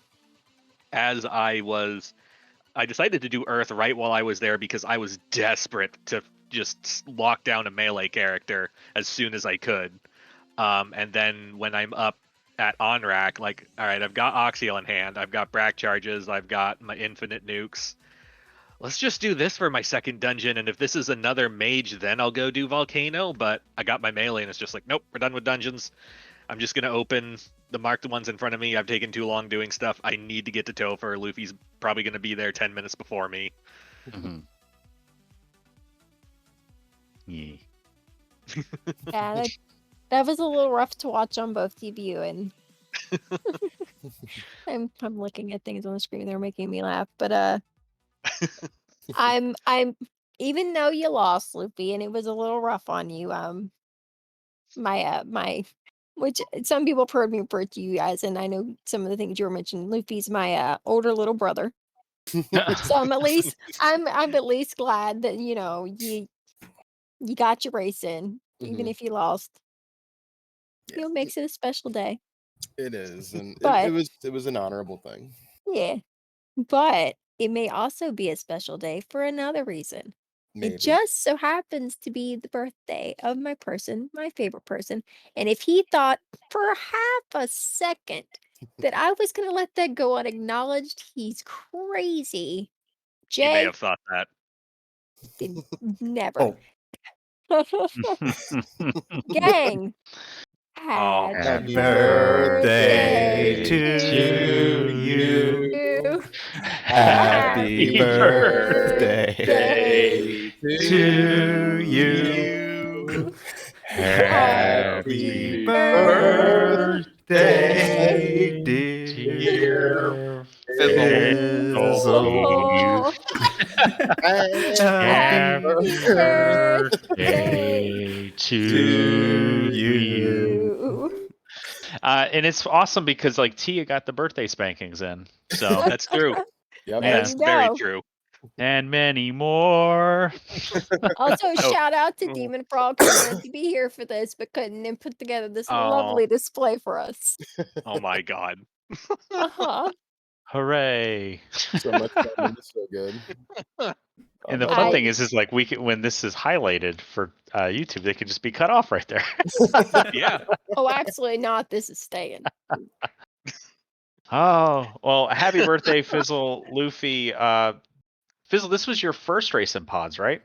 as I decided to do Earth right while I was there because I was desperate to just lock down a melee character as soon as I could. And then when I'm up at on-rack, all right, I've got Oxio in hand, I've got Brack charges, I've got my infinite nukes. Let's just do this for my second dungeon, and if this is another mage, then I'll go do Volcano. But I got my melee, and it's just like, nope, we're done with dungeons. I'm just going to open the marked ones in front of me. I've taken too long doing stuff. I need to get to Topher. Luffy's probably going to be there 10 minutes before me. Mm-hmm. Yeah. Yeah, that was a little rough to watch on both of you, and I'm looking at things on the screen. They're making me laugh, but I'm even though you lost, Luffy, and it was a little rough on you. My which some people have heard me refer to you guys, and I know some of the things you were mentioning. Luffy's my older little brother, so I'm at least glad that you got your race in, even if you lost. Yeah. It makes it a special day. It is, and But it was an honorable thing. yeah, but it may also be a special day for another reason. Maybe. It just so happens to be the birthday of my favorite person. And if he thought for half a second that I was going to let that go unacknowledged, he's crazy. He may Jay, have thought that. never. Oh. Gang. Happy birthday to you. Happy birthday to you. Happy birthday, dear Fizzle. Happy birthday to you. And it's awesome because Tia got the birthday spankings in. So That's true. Yep. That's very true. And many more. Also, shout out to Demon Frog, who wanted to be here for this but couldn't, and put together this lovely display for us. Oh my god. Uh-huh. Hooray. So much fun. It's so good. And the no fun I- thing is like we can, when this is highlighted for YouTube, they could just be cut off right there. Yeah. Oh, absolutely not. This is staying. Oh, well, happy birthday, Fizzle, Luffy. Fizzle, this was your first race in pods, right?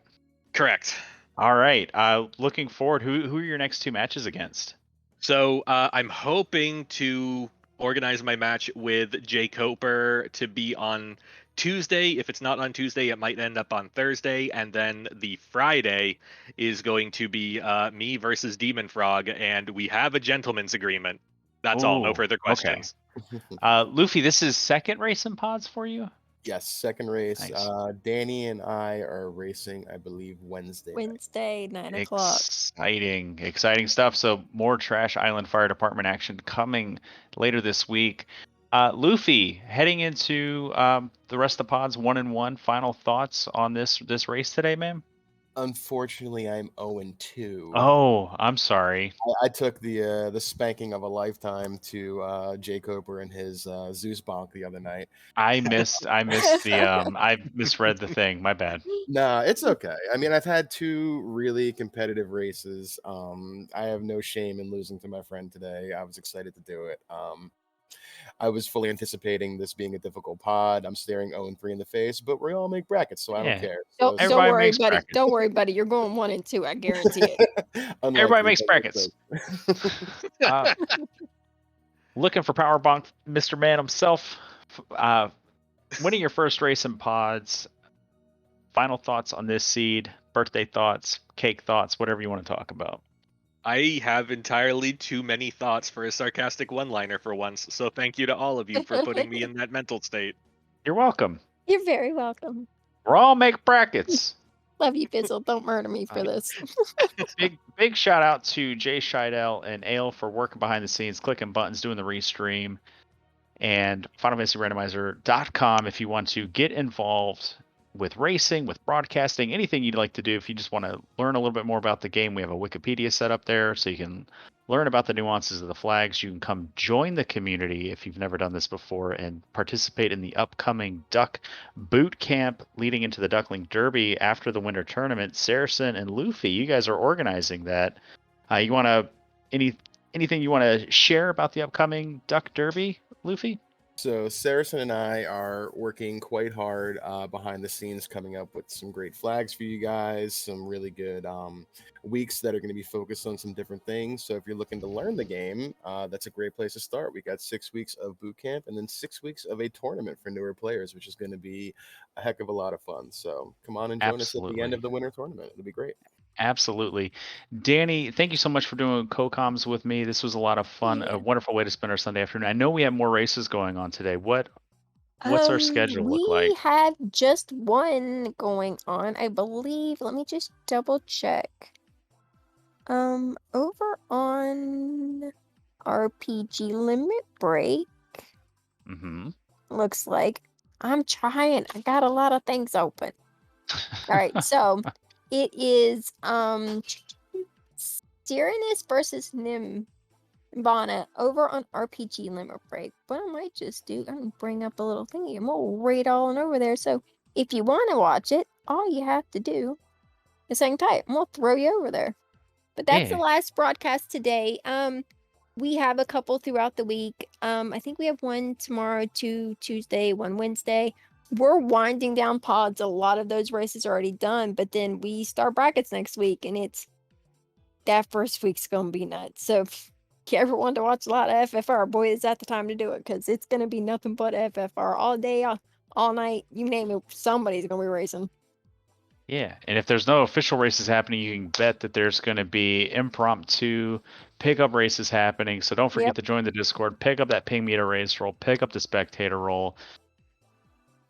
Correct. All right. Looking forward. Who are your next two matches against? So I'm hoping to organize my match with Jay Coper to be on Tuesday. If it's not on Tuesday, it might end up on Thursday. And then the Friday is going to be me versus Demon Frog. And we have a gentleman's agreement. That's all. No Ooh, further okay. questions. Luffy, this is second race in pods for you? Yes, second race. Nice. Danny and I are racing, I believe, Wednesday night. Wednesday, 9:00. Exciting stuff. So more Trash Island Fire Department action coming later this week. Luffy, heading into the rest of the pods 1-1. Final thoughts on this race today, man? Unfortunately, I'm 0-2. Oh, I'm sorry. I took the spanking of a lifetime to Jay Coper and his Zeus bonk the other night. I missed the I misread the thing. My bad. Nah, it's okay. I mean, I've had two really competitive races. I have no shame in losing to my friend today. I was excited to do it. I was fully anticipating this being a difficult pod. I'm staring 0-3 in the face, but we all make brackets, so I Yeah. don't care. Don't, So, don't Everybody worry, makes buddy. brackets. Don't worry, buddy. You're going 1 and 2. I guarantee it. Everybody unlikely, makes but brackets. let's Looking for Power Bonk, Mr. Man himself. Winning your first race in pods. Final thoughts on this seed, birthday thoughts, cake thoughts, whatever you want to talk about. I have entirely too many thoughts for a sarcastic one-liner for once. So thank you to all of you for putting me in that mental state. You're welcome. You're very welcome. We're all make brackets. Love you, Fizzle. Don't murder me for this. Big shout out to Jay Scheidel and Ale for working behind the scenes, clicking buttons, doing the restream, and FinalFantasyRandomizer.com if you want to get involved with racing, with broadcasting, anything you'd like to do. If you just want to learn a little bit more about the game, we have a Wikipedia set up there so you can learn about the nuances of the flags. You can come join the community if you've never done this before and participate in the upcoming Duck Boot Camp leading into the Duckling Derby after the winter tournament. Saracen and Luffy, you guys are organizing that. You want to anything you want to share about the upcoming Duck Derby, Luffy? So Saracen and I are working quite hard behind the scenes, coming up with some great flags for you guys, some really good weeks that are going to be focused on some different things. So if you're looking to learn the game, that's a great place to start. We got 6 weeks of boot camp and then 6 weeks of a tournament for newer players, which is going to be a heck of a lot of fun. So come on and join us at the end Absolutely. of the winter tournament. It'll be great. Absolutely. Danny, thank you so much for doing co-coms with me. This was a lot of fun, Yeah. a wonderful way to spend our Sunday afternoon. I know we have more races going on today. What's our schedule look like? We have just one going on, I believe. Let me just double check. Over on RPG Limit Break, Mm-hmm. looks like. I'm trying. I got a lot of things open. All right, so it is Cyrenus versus Nimbana over on RPG Limit Break. What I might just do, I'm gonna bring up a little thingy and we'll read all on over there. So if you want to watch it, all you have to do is hang tight and we'll throw you over there. But that's the Yeah. last broadcast today. We have a couple throughout the week. I think we have one tomorrow, 2 Tuesday, 1 Wednesday. We're winding down pods. A lot of those races are already done, but then we start brackets next week, and that first week's gonna be nuts. So if you ever want to watch a lot of FFR, boy, is that the time to do it, because it's gonna be nothing but FFR all day, all night. You name it, somebody's gonna be racing. Yeah, and if there's no official races happening, you can bet that there's going to be impromptu pickup races happening. So don't forget Yep. to join the Discord, pick up that ping meter race roll, pick up the spectator roll.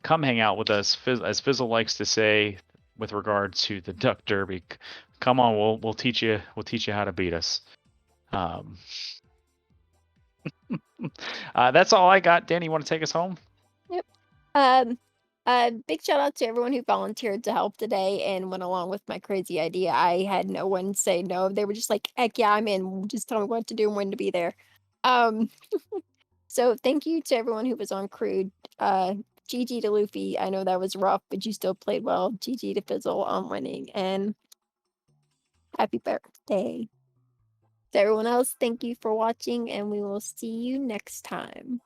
Come hang out with us, as Fizzle likes to say, with regard to the Duck Derby. Come on, we'll teach you how to beat us. That's all I got. Danny, you want to take us home? Big shout out to everyone who volunteered to help today and went along with my crazy idea. I had no one say no. They were just like, heck yeah, I'm in. Just tell me what to do and when to be there. So thank you to everyone who was on crew. GG to Luffy. I know that was rough, but you still played well. GG to Fizzle on winning, and happy birthday. To everyone else, thank you for watching, and we will see you next time.